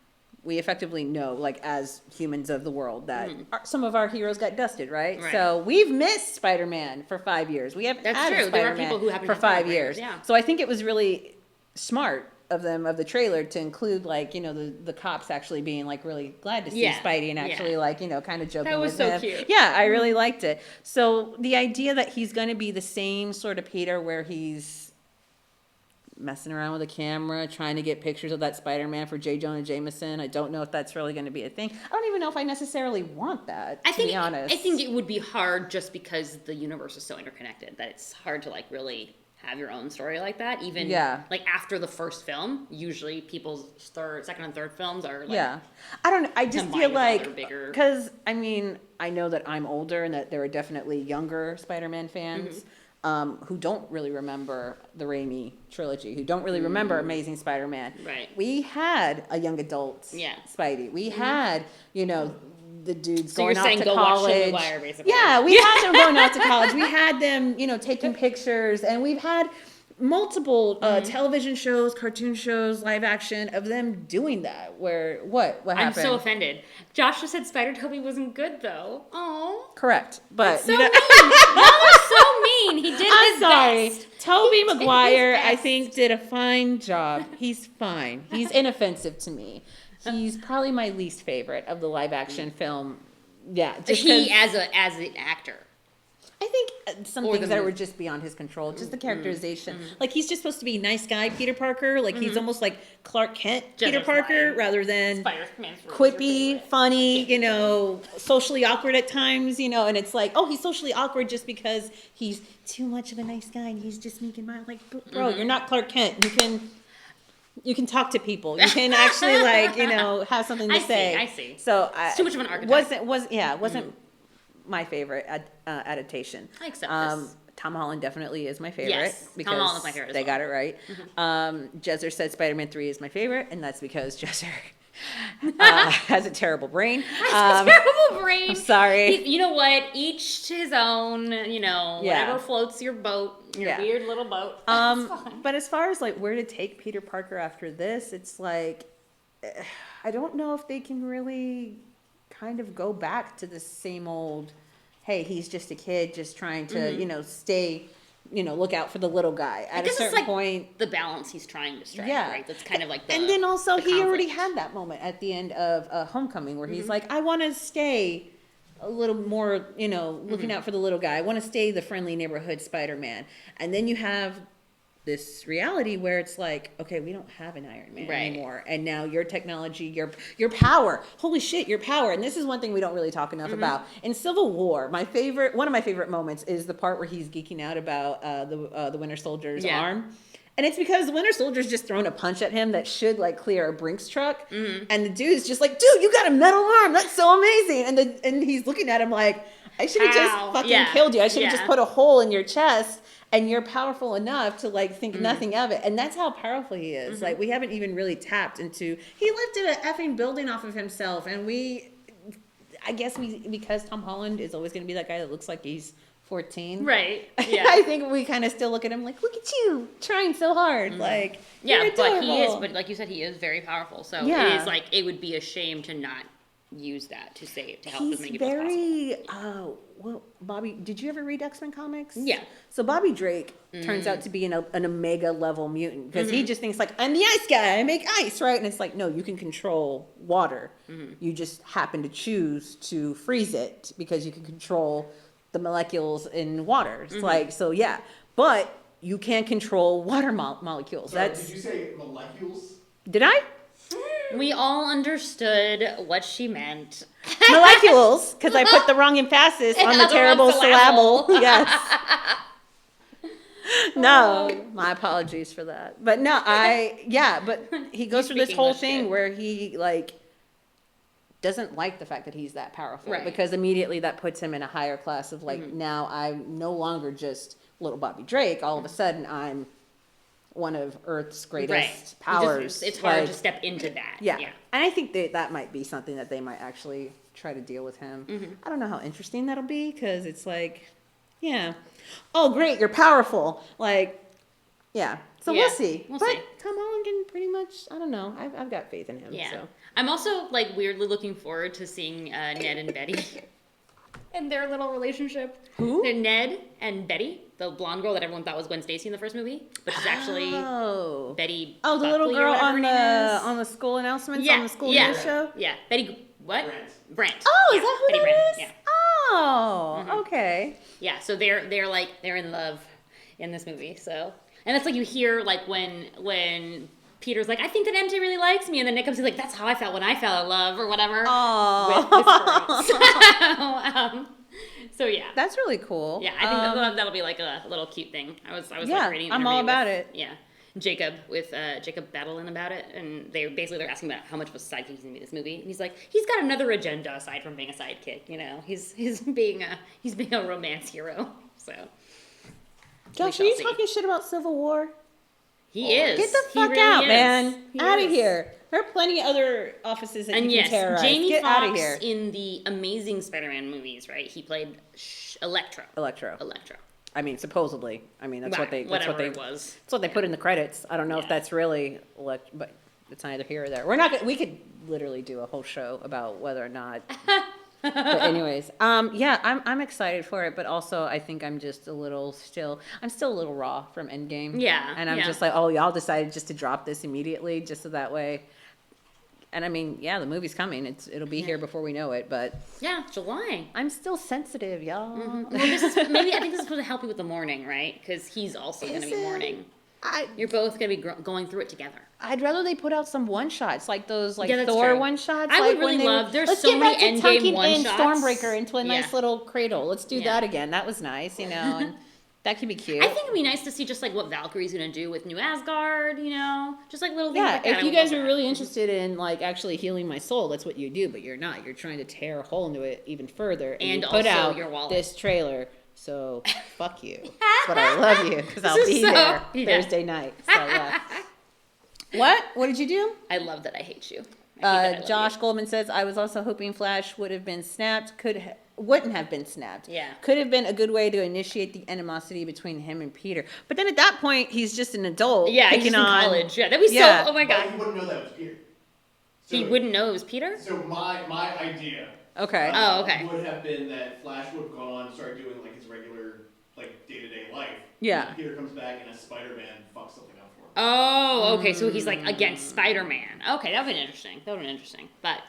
Speaker 2: we effectively know, like as humans of the world, that some of our heroes got dusted, right?
Speaker 1: Right.
Speaker 2: So we've missed Spider-Man for 5 years. We haven't
Speaker 1: That's
Speaker 2: had
Speaker 1: true.
Speaker 2: a
Speaker 1: There are
Speaker 2: Spider-Man
Speaker 1: people who haven't
Speaker 2: for
Speaker 1: had
Speaker 2: 5
Speaker 1: Spider-Man,
Speaker 2: years.
Speaker 1: yeah.
Speaker 2: So I think it was really smart of them, of the trailer, to include like the cops actually being like really glad to see
Speaker 1: Yeah.
Speaker 2: Spidey and
Speaker 1: Yeah.
Speaker 2: actually like kind of joking
Speaker 1: That was
Speaker 2: with
Speaker 1: so
Speaker 2: him.
Speaker 1: cute.
Speaker 2: Yeah, I really liked it. So the idea that he's going to be the same sort of Peter, where he's messing around with a camera, trying to get pictures of that Spider-Man for J. Jonah Jameson, I don't know if that's really going to be a thing. I don't even know if I necessarily want that. To be honest,
Speaker 1: I think it would be hard just because the universe is so interconnected that it's hard to like really have your own story like that. Even like after the first film, usually people's second and third films are like
Speaker 2: I don't know. I just
Speaker 1: combined
Speaker 2: feel
Speaker 1: with
Speaker 2: like
Speaker 1: other bigger-
Speaker 2: because I mean I know that I'm older and that there are definitely younger Spider-Man fans. Who don't really remember the Raimi trilogy, who don't really remember Amazing Spider-Man.
Speaker 1: Right.
Speaker 2: We had a young adult Spidey. We had, the dudes
Speaker 1: So
Speaker 2: going
Speaker 1: you're
Speaker 2: out
Speaker 1: saying
Speaker 2: to
Speaker 1: go watch
Speaker 2: college.
Speaker 1: Tobey Maguire, basically.
Speaker 2: Yeah, we had them going out to college. We had them, taking pictures, and we've had multiple television shows, cartoon shows, live action of them doing that. Where what happened?
Speaker 1: I'm so offended. Josh just said Spider-Toby wasn't good though. Oh,
Speaker 2: Correct, but
Speaker 1: so mean. Y'all are so mean. He did
Speaker 2: I'm
Speaker 1: his
Speaker 2: sorry.
Speaker 1: best.
Speaker 2: Toby
Speaker 1: He did his
Speaker 2: Maguire, I
Speaker 1: best.
Speaker 2: think, did a fine job. He's fine. He's inoffensive to me. He's probably my least favorite of the live action film. Yeah, just 'cause
Speaker 1: He as an actor.
Speaker 2: I think some
Speaker 1: Or
Speaker 2: things
Speaker 1: the
Speaker 2: that
Speaker 1: movie.
Speaker 2: were just beyond his control. Just the characterization. Like he's just supposed to be a nice guy, Peter Parker. Like he's almost like Clark Kent, Peter
Speaker 1: Just
Speaker 2: Parker,
Speaker 1: lying.
Speaker 2: rather than
Speaker 1: Spider-Man's your
Speaker 2: quippy,
Speaker 1: favorite.
Speaker 2: funny, socially awkward at times, and it's like, oh, he's socially awkward just because he's too much of a nice guy and he's just making my like, bro, you're not Clark Kent. You can talk to people. You can actually have something to
Speaker 1: I see,
Speaker 2: say.
Speaker 1: I see.
Speaker 2: So
Speaker 1: It's too much of an archetype.
Speaker 2: Wasn't my favorite adaptation.
Speaker 1: I accept this.
Speaker 2: Tom Holland definitely is my favorite.
Speaker 1: Yes, Tom
Speaker 2: because
Speaker 1: Holland is my favorite as
Speaker 2: They
Speaker 1: well.
Speaker 2: got it right. Jezzer said Spider-Man 3 is my favorite, and that's because Jezzer has a terrible brain.
Speaker 1: Terrible brain.
Speaker 2: I'm sorry.
Speaker 1: You know what? Each to his own. Whatever floats your boat, your
Speaker 2: Yeah.
Speaker 1: weird little boat. That's fine.
Speaker 2: But as far as like where to take Peter Parker after this, it's like I don't know if they can really kind of go back to the same old, hey, he's just a kid just trying to, stay, look out for the little guy. At a
Speaker 1: guess it's
Speaker 2: certain
Speaker 1: like
Speaker 2: point,
Speaker 1: the balance he's trying to strike,
Speaker 2: yeah.
Speaker 1: right? That's kind of like the
Speaker 2: and then also
Speaker 1: the
Speaker 2: he already
Speaker 1: conflict.
Speaker 2: had that moment at the end of Homecoming where he's like, I want to stay a little more, looking out for the little guy. I want to stay the friendly neighborhood Spider-Man. And then you have this reality where it's like, okay, we don't have an Iron Man
Speaker 1: Right.
Speaker 2: anymore, and now your technology, your power, holy shit, your power. And this is one thing we don't really talk enough about in Civil War. One of my favorite moments is the part where he's geeking out about the Winter Soldier's arm. And it's because the Winter Soldier's just thrown a punch at him that should like clear a Brinks truck, and the dude's just like, "Dude, you got a metal arm. That's so amazing." And he's looking at him like, "I should have just fucking killed you. I should have just put a hole in your chest." And you're powerful enough to like think nothing of it, and that's how powerful he is. Like we haven't even really tapped into. He lifted a effing building off of himself, and I guess because Tom Holland is always going to be that guy that looks like he's 14.
Speaker 1: Right. Yeah.
Speaker 2: I think we kind of still look at him like, look at you trying so hard. Like,
Speaker 1: yeah,
Speaker 2: you're
Speaker 1: but he is.
Speaker 2: adorable.
Speaker 1: But like you said, he is very powerful. So
Speaker 2: Yeah.
Speaker 1: it is like it would be a shame to not use that to help
Speaker 2: He's
Speaker 1: as many people as possible.
Speaker 2: very, well, Bobby, did you ever read X-Men comics?
Speaker 1: Yeah.
Speaker 2: So Bobby Drake turns out to be an Omega level mutant because he just thinks like, I'm the ice guy, I make ice, right? And it's like, no, you can control water. You just happen to choose to freeze it because you can control the molecules in water. It's like, so yeah, but you can't control water molecules.
Speaker 4: Sorry,
Speaker 2: That's,
Speaker 4: did you say molecules?
Speaker 2: did I?
Speaker 1: We all understood what she meant.
Speaker 2: Molecules, because I put the wrong emphasis on the
Speaker 1: the
Speaker 2: terrible
Speaker 1: wrong syllable.
Speaker 2: syllable. Yes. No, my apologies for that. But no, but he goes through this
Speaker 1: speak
Speaker 2: whole
Speaker 1: English
Speaker 2: thing
Speaker 1: good.
Speaker 2: where he like doesn't like the fact that he's that powerful,
Speaker 1: Right.
Speaker 2: because immediately that puts him in a higher class of like, now I'm no longer just little Bobby Drake. All of a sudden I'm one of Earth's greatest
Speaker 1: Right.
Speaker 2: powers.
Speaker 1: It's hard
Speaker 2: Like,
Speaker 1: to step into that.
Speaker 2: yeah. And I think that might be something that they might actually try to deal with him. I don't know how interesting that'll be, because it's like, yeah. Oh, great, you're powerful. Like, yeah. So
Speaker 1: Yeah,
Speaker 2: we'll see.
Speaker 1: we'll
Speaker 2: but
Speaker 1: see.
Speaker 2: Tom Holland can pretty much, I don't know. I've got faith in him.
Speaker 1: Yeah.
Speaker 2: So.
Speaker 1: I'm also like weirdly looking forward to seeing Ned and Betty and their little relationship.
Speaker 2: Who?
Speaker 1: They're Ned and Betty, the blonde girl that everyone thought was Gwen Stacy in the first movie, but she's actually
Speaker 2: Oh.
Speaker 1: Betty.
Speaker 2: Oh, the little
Speaker 1: Buckley or
Speaker 2: girl
Speaker 1: whatever
Speaker 2: on
Speaker 1: her name is.
Speaker 2: the school announcements
Speaker 1: Yeah,
Speaker 2: on the school
Speaker 1: yeah.
Speaker 2: news show?
Speaker 1: Yeah, Betty. What? Brant.
Speaker 2: Oh,
Speaker 1: Yeah,
Speaker 2: is that who
Speaker 1: Betty
Speaker 2: that
Speaker 1: Brant.
Speaker 2: is?
Speaker 1: Yeah.
Speaker 2: Oh, okay.
Speaker 1: Yeah, so they're in love in this movie. So, and it's like you hear like when Peter's like, I think that MJ really likes me, and then Nick comes in like, that's how I felt when I fell in love or whatever.
Speaker 2: Oh.
Speaker 1: With this girl. So yeah.
Speaker 2: That's really cool.
Speaker 1: Yeah, I think that'll be like a little cute thing. I was
Speaker 2: Yeah,
Speaker 1: like reading an
Speaker 2: I'm all
Speaker 1: interview
Speaker 2: about
Speaker 1: with,
Speaker 2: it.
Speaker 1: Yeah, Jacob with Jacob battling about it, and they're asking about how much of a sidekick he's gonna be in this movie, and he's like, he's got another agenda aside from being a sidekick. You know, he's being a romance hero. So
Speaker 2: Josh,
Speaker 1: shall
Speaker 2: are you
Speaker 1: see.
Speaker 2: talking shit about Civil War?
Speaker 1: he is.
Speaker 2: Get the
Speaker 1: He
Speaker 2: fuck
Speaker 1: really
Speaker 2: out,
Speaker 1: is.
Speaker 2: man.
Speaker 1: He
Speaker 2: Out of
Speaker 1: is.
Speaker 2: here. There are plenty of other offices that
Speaker 1: And
Speaker 2: you
Speaker 1: yes,
Speaker 2: can terrorize.
Speaker 1: Jamie
Speaker 2: Get out of
Speaker 1: Foxx
Speaker 2: here.
Speaker 1: in the amazing Spider-Man movies, right? He played Electro.
Speaker 2: Electro. I mean, supposedly. I mean, that's
Speaker 1: Right,
Speaker 2: what they. That's
Speaker 1: whatever
Speaker 2: what they.
Speaker 1: it was.
Speaker 2: That's what they put in the credits. I don't know if
Speaker 1: Yeah.
Speaker 2: that's really but it's neither here or there. We're not. We could literally do a whole show about whether or not. But anyways, yeah, I'm excited for it, but also I think I'm still a little raw from Endgame.
Speaker 1: Yeah,
Speaker 2: And I'm
Speaker 1: yeah.
Speaker 2: just like, oh, y'all decided just to drop this immediately, just so that way. And I mean, yeah, the movie's coming. It'll be here before we know it, but
Speaker 1: Yeah, July.
Speaker 2: I'm still sensitive, y'all.
Speaker 1: Well, this is maybe I think this is supposed to help you with the mourning, right? Because he's also going to
Speaker 2: Is
Speaker 1: be
Speaker 2: it?
Speaker 1: mourning. You're both going to be going through it together.
Speaker 2: I'd rather they put out some one shots, like those
Speaker 1: Yeah, that's
Speaker 2: Thor
Speaker 1: true.
Speaker 2: one shots.
Speaker 1: I would
Speaker 2: like
Speaker 1: really
Speaker 2: when they
Speaker 1: love- there's
Speaker 2: let's
Speaker 1: so
Speaker 2: get
Speaker 1: many
Speaker 2: back to
Speaker 1: Endgame
Speaker 2: tucking in
Speaker 1: one-shots.
Speaker 2: Stormbreaker into a nice
Speaker 1: Yeah.
Speaker 2: little cradle. Let's do
Speaker 1: Yeah.
Speaker 2: that again. That was nice, and that could be cute.
Speaker 1: I think it'd be nice to see just like what Valkyrie's going to do with New Asgard, just like little things
Speaker 2: yeah,
Speaker 1: like that.
Speaker 2: if
Speaker 1: I
Speaker 2: you
Speaker 1: would
Speaker 2: guys
Speaker 1: love
Speaker 2: are
Speaker 1: that.
Speaker 2: really interested in like actually healing my soul, that's what you do. But you're not. You're trying to tear a hole into it even further,
Speaker 1: And
Speaker 2: you put
Speaker 1: also
Speaker 2: out
Speaker 1: your wallet.
Speaker 2: this trailer. So fuck you, but I love you because I'll
Speaker 1: This is
Speaker 2: be
Speaker 1: so-
Speaker 2: there
Speaker 1: yeah.
Speaker 2: Thursday night. So yeah. What? What did you do?
Speaker 1: I love that I hate you. I hate that I love
Speaker 2: Josh
Speaker 1: you.
Speaker 2: Goldman says, I was also hoping Flash would have been snapped. Wouldn't have been snapped.
Speaker 1: Yeah.
Speaker 2: Could have been a good way to initiate the animosity between him and Peter. But then at that point, he's just an adult.
Speaker 1: Yeah, he's
Speaker 2: picking
Speaker 1: in
Speaker 2: on
Speaker 1: college. Yeah, that'd be
Speaker 2: Yeah.
Speaker 1: so. Oh my
Speaker 4: But
Speaker 1: god,
Speaker 4: you wouldn't know that was Peter. So,
Speaker 1: he wouldn't know it was Peter.
Speaker 4: So my idea.
Speaker 2: Okay.
Speaker 1: Oh, okay.
Speaker 4: Would have been that Flash would have gone, started doing like his regular, like day-to-day life.
Speaker 2: Yeah.
Speaker 4: And Peter comes back and as Spider-Man fucks something up for him.
Speaker 1: Oh, okay. So he's like against Spider-Man. Okay, that would be interesting. But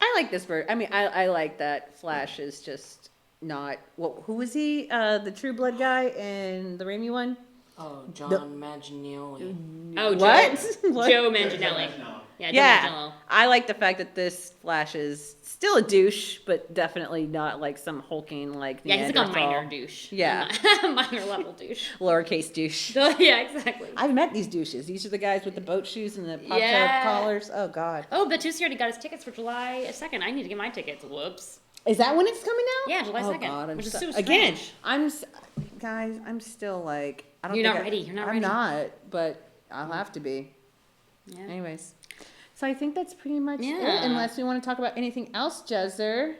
Speaker 2: I like this version. I mean, I like that Flash is just not. Who was he? The True Blood guy in the Raimi one?
Speaker 3: Oh, John Manganiello.
Speaker 1: Oh,
Speaker 2: What?
Speaker 1: Joe,
Speaker 2: What?
Speaker 1: Joe Manganiello.
Speaker 4: No.
Speaker 1: Yeah, Joe
Speaker 2: Yeah,
Speaker 1: Manganiello.
Speaker 2: I like the fact that this Flash is still a douche, but definitely not like some hulking like
Speaker 1: Yeah, he's like a
Speaker 2: Neanderthal.
Speaker 1: minor douche.
Speaker 2: Yeah.
Speaker 1: A minor level douche.
Speaker 2: Lowercase douche.
Speaker 1: So, yeah, exactly.
Speaker 2: I've met these douches. These are the guys with the boat shoes and the pop
Speaker 1: Yeah.
Speaker 2: collars. Oh God.
Speaker 1: Oh, Batusi already got his tickets for July 2nd. I need to get my tickets. Whoops.
Speaker 2: Is that when it's coming out?
Speaker 1: Yeah, July 2nd.
Speaker 2: God, I'm
Speaker 1: which is
Speaker 2: so-
Speaker 1: so
Speaker 2: again.
Speaker 1: strange.
Speaker 2: Guys. I'm still like. I don't.
Speaker 1: You're
Speaker 2: think
Speaker 1: not ready. You're not
Speaker 2: I'm
Speaker 1: ready.
Speaker 2: not, but I'll have to be.
Speaker 1: Yeah.
Speaker 2: Anyways, so I think that's pretty much it.
Speaker 1: Yeah.
Speaker 2: Unless we want to talk about anything else, Jezzer.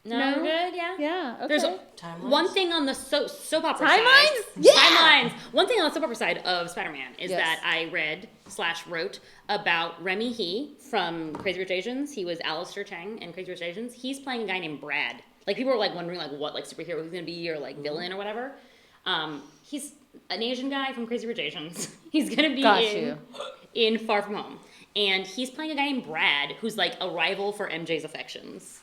Speaker 1: No,
Speaker 2: No?
Speaker 1: we're good, yeah.
Speaker 2: Yeah. Okay.
Speaker 1: There's
Speaker 3: Timelines?
Speaker 1: one thing on the soap opera
Speaker 2: Timelines?
Speaker 1: side.
Speaker 2: Yeah!
Speaker 1: Timelines. One thing on the soap opera side of Spider-Man is
Speaker 2: Yes.
Speaker 1: that I read / wrote about Remy He from Crazy Rich Asians. He was Alistair Chang in Crazy Rich Asians. He's playing a guy named Brad. Like people were like wondering like what like superhero he's gonna be or like villain or whatever. He's an Asian guy from Crazy Rich Asians. He's gonna be
Speaker 2: Got
Speaker 1: in Far From Home, and he's playing a guy named Brad who's like a rival for MJ's affections.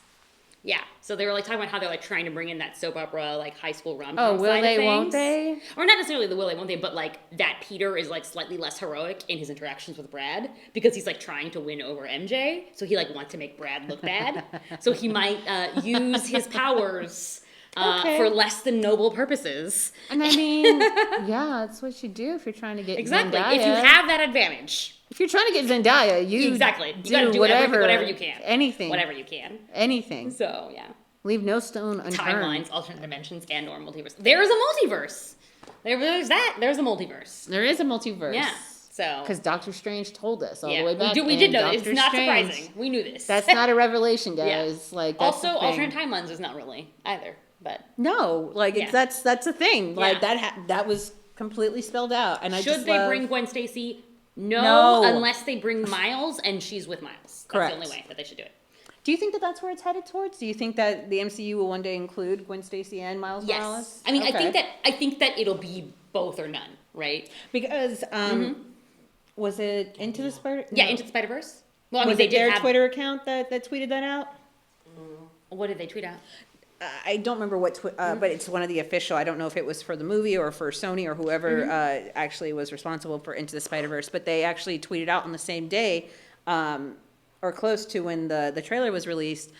Speaker 1: Yeah, so they were like talking about how they're like trying to bring in that soap opera like high school rom-com
Speaker 2: Oh, will
Speaker 1: side
Speaker 2: they?
Speaker 1: of
Speaker 2: Won't
Speaker 1: things.
Speaker 2: they?
Speaker 1: Or not necessarily the will they, won't they, but like that Peter is like slightly less heroic in his interactions with Brad because he's like trying to win over MJ, so he like wants to make Brad look bad. So he might use his powers
Speaker 2: Okay.
Speaker 1: for less than noble purposes.
Speaker 2: And I mean, yeah, that's what you do if you're trying to get
Speaker 1: Exactly.
Speaker 2: Zendaya.
Speaker 1: If you have that advantage.
Speaker 2: If you're trying to get Zendaya, you
Speaker 1: Exactly. You
Speaker 2: do
Speaker 1: gotta do
Speaker 2: whatever,
Speaker 1: whatever you can.
Speaker 2: anything,
Speaker 1: Whatever you can.
Speaker 2: anything.
Speaker 1: So yeah.
Speaker 2: Leave no stone unturned.
Speaker 1: Timelines, alternate dimensions, and or multiverse. There is a multiverse. There's that. There's a multiverse.
Speaker 2: There is a multiverse.
Speaker 1: Yeah. So
Speaker 2: Because Doctor Strange told us all
Speaker 1: yeah,
Speaker 2: the way back.
Speaker 1: we did
Speaker 2: in
Speaker 1: know this. It's
Speaker 2: Doctor
Speaker 1: not
Speaker 2: Strange.
Speaker 1: surprising. We knew this.
Speaker 2: That's not a revelation,
Speaker 1: Yeah.
Speaker 2: guys. Like that's
Speaker 1: also
Speaker 2: the thing.
Speaker 1: alternate timelines is not really either. But
Speaker 2: No, like
Speaker 1: Yeah.
Speaker 2: it's, that's a thing. Like
Speaker 1: Yeah.
Speaker 2: that was completely spelled out. And I
Speaker 1: should
Speaker 2: just
Speaker 1: they
Speaker 2: love-
Speaker 1: bring Gwen Stacy? No,
Speaker 2: No.
Speaker 1: unless they bring Miles and she's with Miles. That's
Speaker 2: Correct.
Speaker 1: the only way that they should do it.
Speaker 2: Do you think that that's where it's headed towards? Do you think that the MCU will one day include Gwen Stacy and Miles
Speaker 1: Yes.
Speaker 2: Morales?
Speaker 1: I mean,
Speaker 2: Okay.
Speaker 1: I think that it'll be both or none, right?
Speaker 2: Because was it Into the Spider?
Speaker 1: Yeah,
Speaker 2: no.
Speaker 1: Into the Spider-Verse. Well, I mean,
Speaker 2: Was
Speaker 1: they
Speaker 2: it
Speaker 1: did
Speaker 2: their
Speaker 1: have.
Speaker 2: Twitter account that tweeted that out?
Speaker 1: What did they tweet out?
Speaker 2: I don't remember what, but it's one of the official. I don't know if it was for the movie or for Sony or whoever actually was responsible for Into the Spider-Verse. But they actually tweeted out on the same day, or close to when the trailer was released.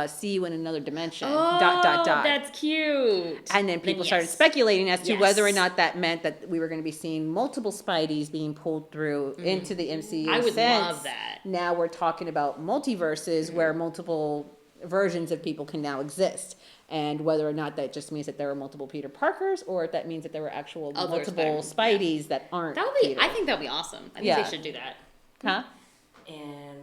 Speaker 2: See you in another dimension. ...
Speaker 1: That's cute.
Speaker 2: And then people started
Speaker 1: yes.
Speaker 2: speculating as to
Speaker 1: Yes.
Speaker 2: whether or not that meant that we were going to be seeing multiple Spideys being pulled through into the MCU.
Speaker 1: I would
Speaker 2: since
Speaker 1: love that.
Speaker 2: Now we're talking about multiverses where multiple versions of people can now exist. And whether or not that just means that there are multiple Peter Parkers or if that means that there were actual
Speaker 1: Other
Speaker 2: multiple
Speaker 1: Spider-Man,
Speaker 2: Spideys that aren't
Speaker 1: That would be.
Speaker 2: Peter.
Speaker 1: I think that would be awesome. I think
Speaker 2: Yeah.
Speaker 1: they should do that.
Speaker 2: Huh?
Speaker 3: And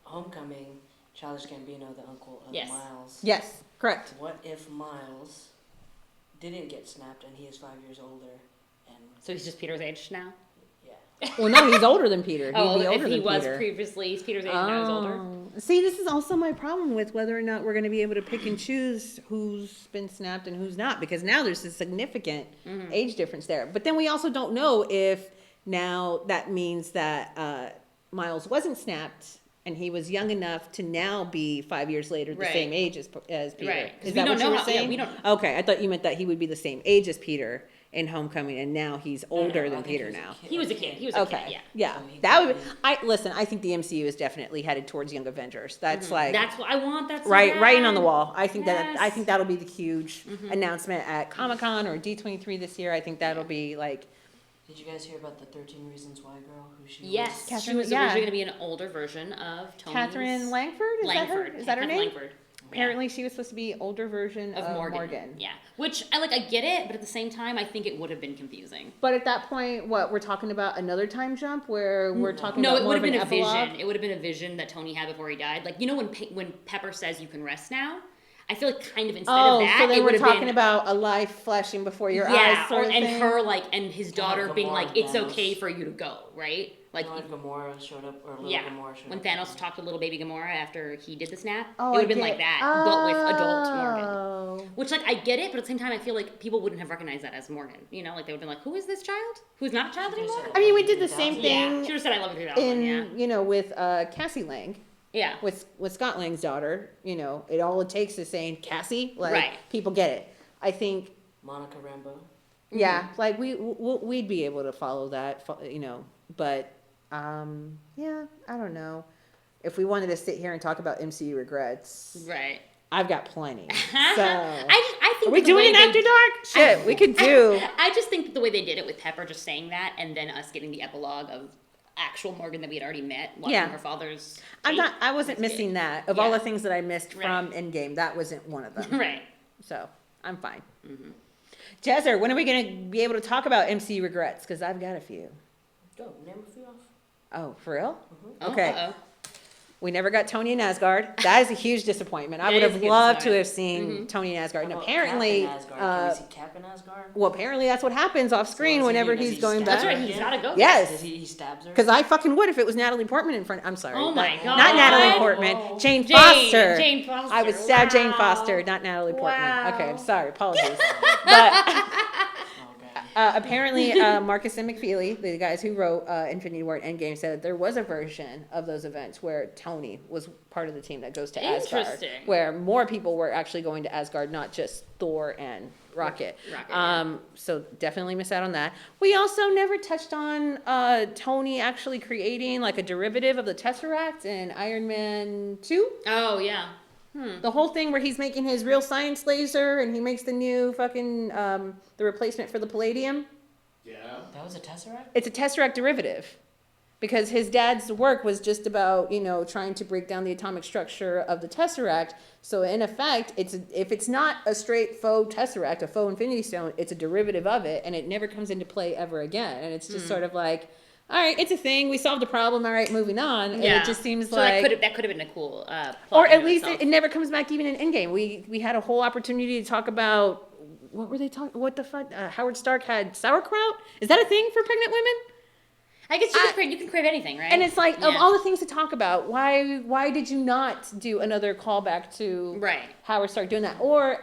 Speaker 3: Homecoming, Childish Gambino, the uncle of
Speaker 1: Yes.
Speaker 3: Miles.
Speaker 2: Yes, correct.
Speaker 3: What if Miles didn't get snapped and he is 5 years older? And
Speaker 1: So he's just Peter's age now.
Speaker 3: yeah,
Speaker 2: Well, no, he's older than Peter. He'd
Speaker 1: Oh,
Speaker 2: be older
Speaker 1: if he
Speaker 2: than
Speaker 1: was
Speaker 2: Peter.
Speaker 1: previously Peter's age, now he's older.
Speaker 2: Oh. See, this is also my problem with whether or not we're going to be able to pick and choose who's been snapped and who's not, because now there's a significant age difference there. But then we also don't know if now that means that Miles wasn't snapped and he was young enough to now be 5 years later the
Speaker 1: Right.
Speaker 2: same age as Peter.
Speaker 1: Right. 'Cause
Speaker 2: Is
Speaker 1: we
Speaker 2: that
Speaker 1: don't
Speaker 2: what you
Speaker 1: know
Speaker 2: were
Speaker 1: how- yeah,
Speaker 2: saying?
Speaker 1: we don't-
Speaker 2: Okay, I thought you meant that he would be the same age as Peter in Homecoming, and now he's older
Speaker 3: I
Speaker 2: than
Speaker 3: think
Speaker 2: Peter
Speaker 3: he was a
Speaker 2: now.
Speaker 3: kid.
Speaker 1: He was a kid. He was a
Speaker 2: Okay.
Speaker 1: kid. Yeah.
Speaker 2: Yeah.
Speaker 3: So he
Speaker 2: That
Speaker 3: could
Speaker 2: would.
Speaker 3: be-
Speaker 2: I think the MCU is definitely headed towards Young Avengers. That's like
Speaker 1: That's what I want. That's
Speaker 2: writing on the wall. I think
Speaker 1: Yes.
Speaker 2: I think that'll be the huge announcement at Comic-Con or D23 this year. I think that'll be like
Speaker 3: did you guys hear about the 13 Reasons Why girl? Who she
Speaker 1: Yes,
Speaker 3: was?
Speaker 1: she
Speaker 2: Catherine-
Speaker 1: was
Speaker 2: yeah.
Speaker 1: originally going to be an older version of Tony's
Speaker 2: Catherine Langford. Is
Speaker 1: Langford.
Speaker 2: that her? Is that her
Speaker 1: Catherine
Speaker 2: name?
Speaker 1: Langford.
Speaker 2: Apparently, she was supposed to be older version
Speaker 1: Of
Speaker 2: of
Speaker 1: Morgan. Yeah. Which I get it, but at the same time, I think it would have been confusing.
Speaker 2: But at that point, what we're talking about another time jump where we're talking
Speaker 1: No,
Speaker 2: about
Speaker 1: it
Speaker 2: more
Speaker 1: would
Speaker 2: of
Speaker 1: have
Speaker 2: an
Speaker 1: been a
Speaker 2: epilogue.
Speaker 1: vision. It would have been a vision that Tony had before he died. Like, you know, when Pepper says you can rest now, I feel like kind of instead
Speaker 2: Oh,
Speaker 1: of that,
Speaker 2: so they
Speaker 1: it
Speaker 2: were
Speaker 1: would have
Speaker 2: talking
Speaker 1: been
Speaker 2: about a life flashing before your
Speaker 1: yeah,
Speaker 2: eyes, sort of
Speaker 1: and
Speaker 2: thing?
Speaker 1: her and his daughter
Speaker 3: Like
Speaker 1: being
Speaker 3: Gamora
Speaker 1: like,
Speaker 3: and
Speaker 1: it's
Speaker 3: Thanos.
Speaker 1: okay for you to go, right? Like,
Speaker 3: When Gamora showed up, or little
Speaker 1: yeah,
Speaker 3: Gamora showed
Speaker 1: when
Speaker 3: up.
Speaker 1: Thanos talked to little baby Gamora after he did the snap,
Speaker 2: Oh,
Speaker 1: it would have
Speaker 2: I
Speaker 1: been
Speaker 2: get-
Speaker 1: like that, but with adult Morgan.
Speaker 2: Oh.
Speaker 1: Which, like, I get it, but at the same time, I feel like people wouldn't have recognized that as Morgan. You know, like, they would have been like, who is this child? Who's not a child
Speaker 3: She just
Speaker 1: anymore?
Speaker 3: said,
Speaker 2: I mean, we did the same
Speaker 3: Yeah.
Speaker 1: Yeah,
Speaker 2: thing
Speaker 1: she would have said, I love you 3000, yeah.
Speaker 2: in, with Cassie Lang.
Speaker 1: Yeah.
Speaker 2: With Scott Lang's daughter, all it takes is saying Cassie, like
Speaker 1: Right.
Speaker 2: people get it. I think
Speaker 3: Monica Rambeau.
Speaker 2: Yeah, like we'd be able to follow that, but yeah, I don't know. If we wanted to sit here and talk about MCU regrets,
Speaker 1: Right.
Speaker 2: I've got plenty. So
Speaker 1: I think
Speaker 2: are we doing an after dark? Shit, we could do.
Speaker 1: I just think that the way they did it with Pepper just saying that, and then us getting the epilogue of actual Morgan that we had already met, watching her father's.
Speaker 2: I wasn't missing that. Of all the things that I missed from Endgame, that wasn't one of them.
Speaker 1: Right.
Speaker 2: So I'm fine. Jezzer, when are we going to be able to talk about MCU regrets? Because I've got a few.
Speaker 3: Go, name a few off.
Speaker 2: Oh, for real?
Speaker 1: Oh,
Speaker 2: Okay.
Speaker 1: uh-oh.
Speaker 2: We never got Tony and Asgard. That is a huge disappointment. I would
Speaker 1: That is
Speaker 2: have
Speaker 1: a good
Speaker 2: loved to
Speaker 1: disappointment.
Speaker 2: have seen Tony and Asgard.
Speaker 3: How
Speaker 2: And
Speaker 3: about
Speaker 2: apparently,
Speaker 3: Cap in Asgard? Can we see Cap in Asgard?
Speaker 2: well, apparently that's what happens off screen
Speaker 3: So
Speaker 2: whenever
Speaker 3: does he
Speaker 2: he's going
Speaker 3: stab
Speaker 1: That's
Speaker 2: back.
Speaker 1: right.
Speaker 3: her
Speaker 1: He's
Speaker 3: again?
Speaker 1: gotta go.
Speaker 2: Yes.
Speaker 3: Does he stabs her?
Speaker 2: Because I fucking would if it was Natalie Portman in front. I'm sorry.
Speaker 1: Oh my God.
Speaker 2: Not Natalie
Speaker 1: Oh.
Speaker 2: Portman. Jane Foster.
Speaker 1: Jane Foster.
Speaker 2: I would stab Jane
Speaker 1: Wow.
Speaker 2: Foster, not Natalie Portman.
Speaker 1: Wow.
Speaker 2: Okay, I'm sorry. Apologies. But
Speaker 3: Okay.
Speaker 2: apparently, Marcus and McFeely, the guys who wrote Infinity War and Endgame, said that there was a version of those events where Tony was part of the team that goes to Asgard.
Speaker 1: Interesting.
Speaker 2: Where more people were actually going to Asgard, not just Thor and Rocket. So definitely miss out on that. We also never touched on Tony actually creating like a derivative of the Tesseract in Iron Man 2.
Speaker 1: Oh yeah.
Speaker 2: The whole thing where he's making his real science laser and he makes the new fucking, the replacement for the palladium.
Speaker 4: Yeah.
Speaker 3: That was a Tesseract?
Speaker 2: It's a Tesseract derivative. Because his dad's work was just about, trying to break down the atomic structure of the Tesseract. So in effect, if it's not a straight faux Tesseract, a faux Infinity Stone, it's a derivative of it, and it never comes into play ever again. And it's just sort of like, all right, it's a thing. We solved a problem. All right, moving on. And it just seems
Speaker 1: so
Speaker 2: like
Speaker 1: that could have been a cool plot
Speaker 2: or at
Speaker 1: in
Speaker 2: least
Speaker 1: itself.
Speaker 2: it never comes back even in Endgame. We had a whole opportunity to talk about what were they talking? What the fuck? Howard Stark had sauerkraut. Is that a thing for pregnant women?
Speaker 1: I guess you can crave anything, right?
Speaker 2: And it's like of all the things to talk about, why did you not do another callback to Howard Stark doing that or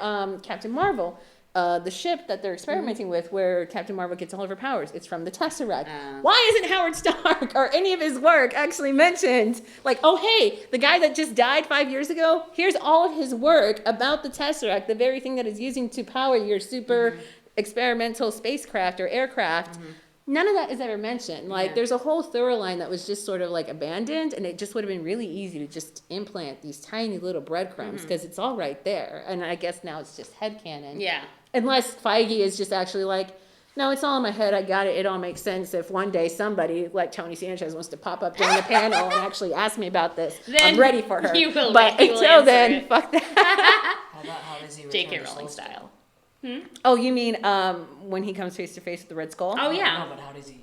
Speaker 2: Captain Marvel? The ship that they're experimenting with where Captain Marvel gets all of her powers. It's from the Tesseract. Why isn't Howard Stark or any of his work actually mentioned? Like, oh, hey, the guy that just died 5 years ago, here's all of his work about the Tesseract, the very thing that is using to power your super experimental spacecraft or aircraft. None of that is ever mentioned. Like, there's a whole thorough line that was just sort of like abandoned, and it just would have been really easy to just implant these tiny little breadcrumbs because it's all right there. And I guess now it's just headcanon.
Speaker 1: Yeah.
Speaker 2: Unless Feige is just actually like, no, it's all in my head. I got it. It all makes sense. If one day somebody like Tony Sanchez wants to pop up during the panel and actually ask me about this,
Speaker 1: Then
Speaker 2: I'm ready for her.
Speaker 1: you will-
Speaker 2: but
Speaker 1: you will
Speaker 2: until
Speaker 1: answer
Speaker 2: then,
Speaker 1: it.
Speaker 2: fuck that.
Speaker 3: How does he return
Speaker 1: J.K.
Speaker 3: to
Speaker 1: Rowling
Speaker 3: Soul Stone?
Speaker 1: style.
Speaker 2: Oh, you mean when he comes face to face with the Red Skull?
Speaker 1: Oh yeah.
Speaker 3: No, but how does he?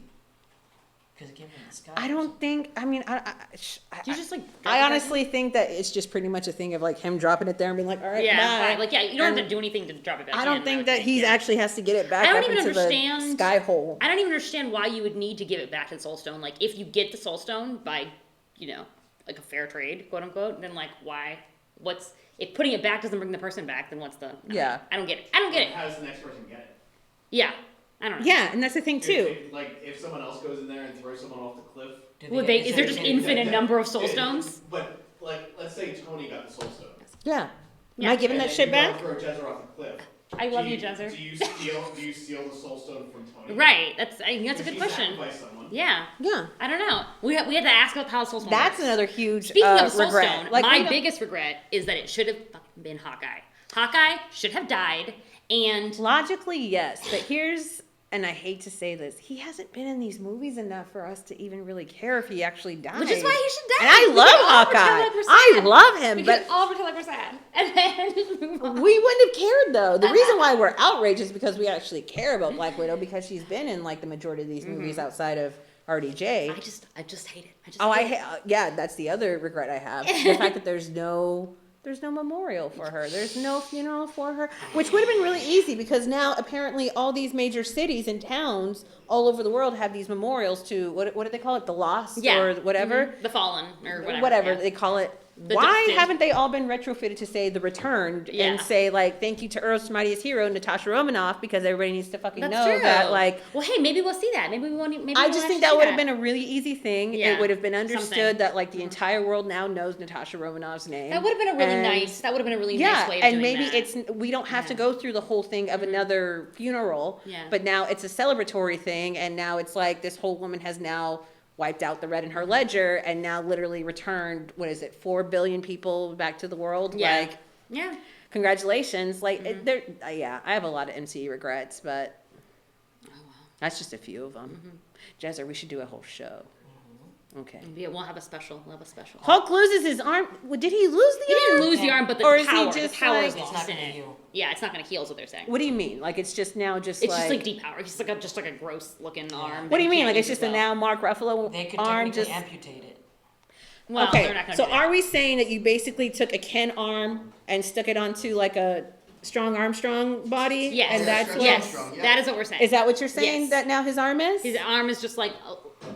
Speaker 3: Because it came from the sky.
Speaker 2: I don't think. I mean,
Speaker 1: You just like.
Speaker 2: I honestly think that it's just pretty much a thing of like him dropping it there and being like, all right,
Speaker 1: Yeah.
Speaker 2: bye.
Speaker 1: Right. Like you don't have
Speaker 2: And
Speaker 1: to do anything to drop it back.
Speaker 2: I
Speaker 1: in,
Speaker 2: don't
Speaker 1: I
Speaker 2: think
Speaker 1: would
Speaker 2: that he
Speaker 1: yeah.
Speaker 2: actually has to get it back
Speaker 1: I don't
Speaker 2: up
Speaker 1: even
Speaker 2: into the
Speaker 1: understand-
Speaker 2: sky hole.
Speaker 1: I don't even understand why you would need to give it back to the Soul Stone. Like, if you get the Soul Stone by, like a fair trade, quote unquote, then like why? If putting it back doesn't bring the person back, then what's the? I don't get it. I don't get it.
Speaker 4: How does the next person get it?
Speaker 1: Yeah. I don't know.
Speaker 2: Yeah, and that's the thing too.
Speaker 4: If someone else goes in there and throws someone off the cliff.
Speaker 1: Is there just infinite number of Soul Stones?
Speaker 4: But let's say Tony got the Soul Stone.
Speaker 2: Yeah.
Speaker 1: Yeah.
Speaker 2: Am I giving that shit back?
Speaker 4: Throw Jezzer off the cliff.
Speaker 1: I love you, Jezzer.
Speaker 4: Do you steal the Soul Stone from Tony?
Speaker 1: Right. That's a good
Speaker 4: If you
Speaker 1: question.
Speaker 4: sacrifice someone.
Speaker 1: Yeah.
Speaker 2: Yeah.
Speaker 1: I don't know. We had to ask about how the Soul Stone
Speaker 2: That's
Speaker 1: works.
Speaker 2: another huge
Speaker 1: Speaking of Soul
Speaker 2: regret.
Speaker 1: Stone,
Speaker 2: Like,
Speaker 1: my biggest regret is that it should have fucking been Hawkeye. Hawkeye should have died, and
Speaker 2: logically, yes, but here's, and I hate to say this, he hasn't been in these movies enough for us to even really care if he actually died.
Speaker 1: which is why he should die.
Speaker 2: And I
Speaker 1: We
Speaker 2: love
Speaker 1: can all pretend
Speaker 2: Hawkeye.
Speaker 1: like we're
Speaker 2: I
Speaker 1: sad.
Speaker 2: love him,
Speaker 1: We
Speaker 2: but
Speaker 1: can all pretend like we're sad, and then just move on.
Speaker 2: we wouldn't have cared though. The reason why we're outraged is because we actually care about Black Widow because she's been in like the majority of these movies outside of RDJ.
Speaker 1: I just hate it.
Speaker 2: Yeah, that's the other regret I have. The fact that there's no memorial for her. There's no funeral for her, which would have been really easy because now apparently all these major cities and towns all over the world have these memorials to what do they call it? The lost or whatever.
Speaker 1: The fallen or whatever.
Speaker 2: Whatever
Speaker 1: yeah.
Speaker 2: they call it. why
Speaker 1: dusted.
Speaker 2: haven't they all been retrofitted to say the returned
Speaker 1: Yeah.
Speaker 2: and say like thank you to Earth's mightiest hero Natasha Romanoff, because everybody needs to fucking
Speaker 1: That's
Speaker 2: know
Speaker 1: true.
Speaker 2: that like.
Speaker 1: Well, hey, maybe we'll see that. Maybe we won't. Maybe
Speaker 2: I
Speaker 1: we'll
Speaker 2: just think
Speaker 1: actually
Speaker 2: that would
Speaker 1: see
Speaker 2: have been a really easy thing.
Speaker 1: Yeah,
Speaker 2: It would have been understood
Speaker 1: something.
Speaker 2: that like the entire world now knows Natasha Romanoff's name.
Speaker 1: That would have been a really
Speaker 2: And-
Speaker 1: nice. That would have been a really
Speaker 2: Yeah,
Speaker 1: nice way of
Speaker 2: and
Speaker 1: doing
Speaker 2: maybe
Speaker 1: that.
Speaker 2: it's we don't have to
Speaker 3: Yeah.
Speaker 2: go through the whole thing of another funeral.
Speaker 1: Yeah.
Speaker 2: But now it's a celebratory thing, and now it's like this whole woman has now wiped out the red in her ledger, and now literally returned. What is it? 4 billion people back to the world.
Speaker 1: Yeah.
Speaker 2: Like,
Speaker 1: Yeah.
Speaker 2: congratulations. Like, there. Yeah, I have a lot of MCU regrets, but that's just a few of them. Jezza, we should do a whole show. Okay.
Speaker 1: Yeah, we'll have a special. We'll have a special.
Speaker 2: Hulk loses his arm. Did he lose the
Speaker 1: He
Speaker 2: arm?
Speaker 1: didn't lose the arm, but the
Speaker 2: Or is he
Speaker 1: power.
Speaker 2: just
Speaker 1: The power
Speaker 2: like-
Speaker 1: is
Speaker 3: It's
Speaker 1: lost
Speaker 3: not
Speaker 1: in
Speaker 3: gonna
Speaker 1: it.
Speaker 3: heal.
Speaker 1: Yeah, it's not going to heal. Is what they're saying.
Speaker 2: What do you mean? Like it's just now
Speaker 1: It's just like
Speaker 2: like
Speaker 1: depower. He's like just like a gross looking arm.
Speaker 2: what do you
Speaker 1: that he
Speaker 2: mean?
Speaker 1: can't
Speaker 2: Like it's
Speaker 1: use
Speaker 2: just a
Speaker 1: well.
Speaker 2: now Mark Ruffalo
Speaker 3: They could
Speaker 2: arm
Speaker 3: technically
Speaker 2: just
Speaker 3: amputate it.
Speaker 1: Well,
Speaker 2: okay.
Speaker 1: they're not going to
Speaker 2: So
Speaker 1: do that.
Speaker 2: are we saying that you basically took a Ken arm and stuck it onto like a Strong Armstrong body?
Speaker 1: Yes.
Speaker 2: And that's what
Speaker 1: yes.
Speaker 4: Armstrong, yeah.
Speaker 1: That is what we're saying.
Speaker 2: is that what you're saying
Speaker 1: Yes.
Speaker 2: that now his arm is?
Speaker 1: His arm is just like,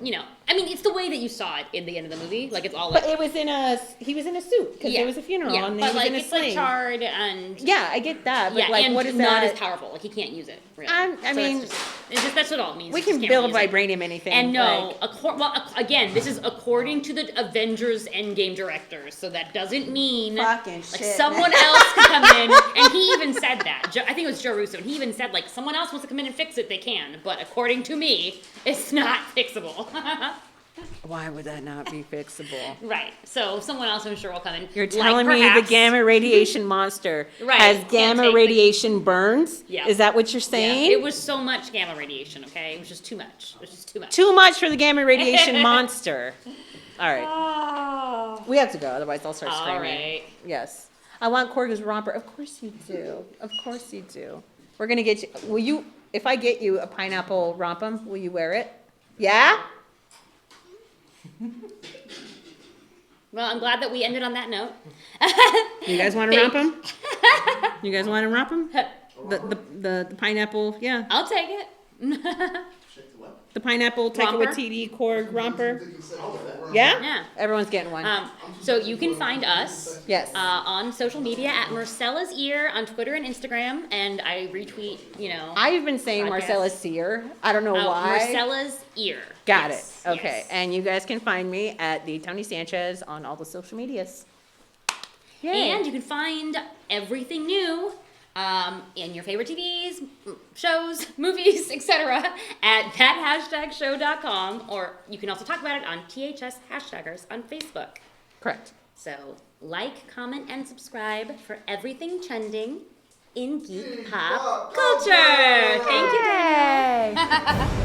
Speaker 1: you know. I mean, it's the way that you saw it in the end of the movie. Like it's all like.
Speaker 2: But it was in a he was in a suit because
Speaker 1: yeah.
Speaker 2: it was a funeral
Speaker 1: Yeah,
Speaker 2: and he
Speaker 1: but
Speaker 2: was
Speaker 1: like
Speaker 2: in a
Speaker 1: it's
Speaker 2: sling.
Speaker 1: like charred and.
Speaker 2: Yeah, I get that. But
Speaker 1: Yeah,
Speaker 2: like
Speaker 1: and
Speaker 2: what is
Speaker 1: not
Speaker 2: that?
Speaker 1: as powerful. Like he can't use it. Really.
Speaker 2: I
Speaker 1: So
Speaker 2: mean,
Speaker 1: it's just that's what it all means.
Speaker 2: we
Speaker 1: You just
Speaker 2: can
Speaker 1: can't
Speaker 2: build
Speaker 1: really use it.
Speaker 2: vibranium anything.
Speaker 1: And no,
Speaker 2: like,
Speaker 1: again, this is according to the Avengers Endgame directors, so that doesn't mean
Speaker 2: Fucking
Speaker 1: like
Speaker 2: shit,
Speaker 1: someone
Speaker 2: man.
Speaker 1: else could come in. And he even said that. I think it was Joe Russo, and he even said like someone else wants to come in and fix it, they can. But according to me, it's not fixable.
Speaker 2: why would that not be fixable?
Speaker 1: Right. So someone else, I'm sure, will come in.
Speaker 2: You're
Speaker 1: Like,
Speaker 2: telling me the
Speaker 1: perhaps-
Speaker 2: gamma radiation monster
Speaker 1: Right,
Speaker 2: has
Speaker 1: can't
Speaker 2: gamma
Speaker 1: take the-
Speaker 2: radiation burns?
Speaker 1: Yeah.
Speaker 2: Is that what you're
Speaker 1: Yeah,
Speaker 2: saying?
Speaker 1: it was so much gamma radiation. Okay, it was just too much. It was just too much.
Speaker 2: Too much for the gamma radiation monster. All right.
Speaker 1: Oh.
Speaker 2: We have to go, otherwise I'll start
Speaker 1: All
Speaker 2: screaming.
Speaker 1: right.
Speaker 2: Yes. I want Corga's romper. Of course you do. Of course you do. We're gonna get you. Will you? If I get you a pineapple rompum, will you wear it? Yeah.
Speaker 1: Well, I'm glad that we ended on that note.
Speaker 2: You guys want a
Speaker 1: Thank-
Speaker 2: rompum? You guys want a rompum? The pineapple. Yeah.
Speaker 1: I'll take it.
Speaker 4: Check the what?
Speaker 2: The pineapple Taika
Speaker 1: Romper?
Speaker 2: Waititi Korg romper.
Speaker 4: Oh, that.
Speaker 2: Yeah.
Speaker 1: Yeah.
Speaker 2: Everyone's getting one.
Speaker 1: So you can find us
Speaker 2: Yes.
Speaker 1: on social media at Marcella's Ear on Twitter and Instagram, and I retweet,
Speaker 2: I've been saying
Speaker 1: podcast.
Speaker 2: Marcella Sear. I don't know why.
Speaker 1: Marcella's Ear.
Speaker 2: Got
Speaker 1: Yes,
Speaker 2: it. Okay.
Speaker 1: yes.
Speaker 2: And you guys can find me at the Tony Sanchez on all the social medias. Yay.
Speaker 1: And you can find everything new in your favorite TVs, shows, movies, etc. at thathashtagshow.com, or you can also talk about it on THS Hashtaggers on Facebook.
Speaker 2: Correct.
Speaker 1: So like, comment, and subscribe for everything trending in geek pop culture. Thank you, Daniel.
Speaker 2: Yay.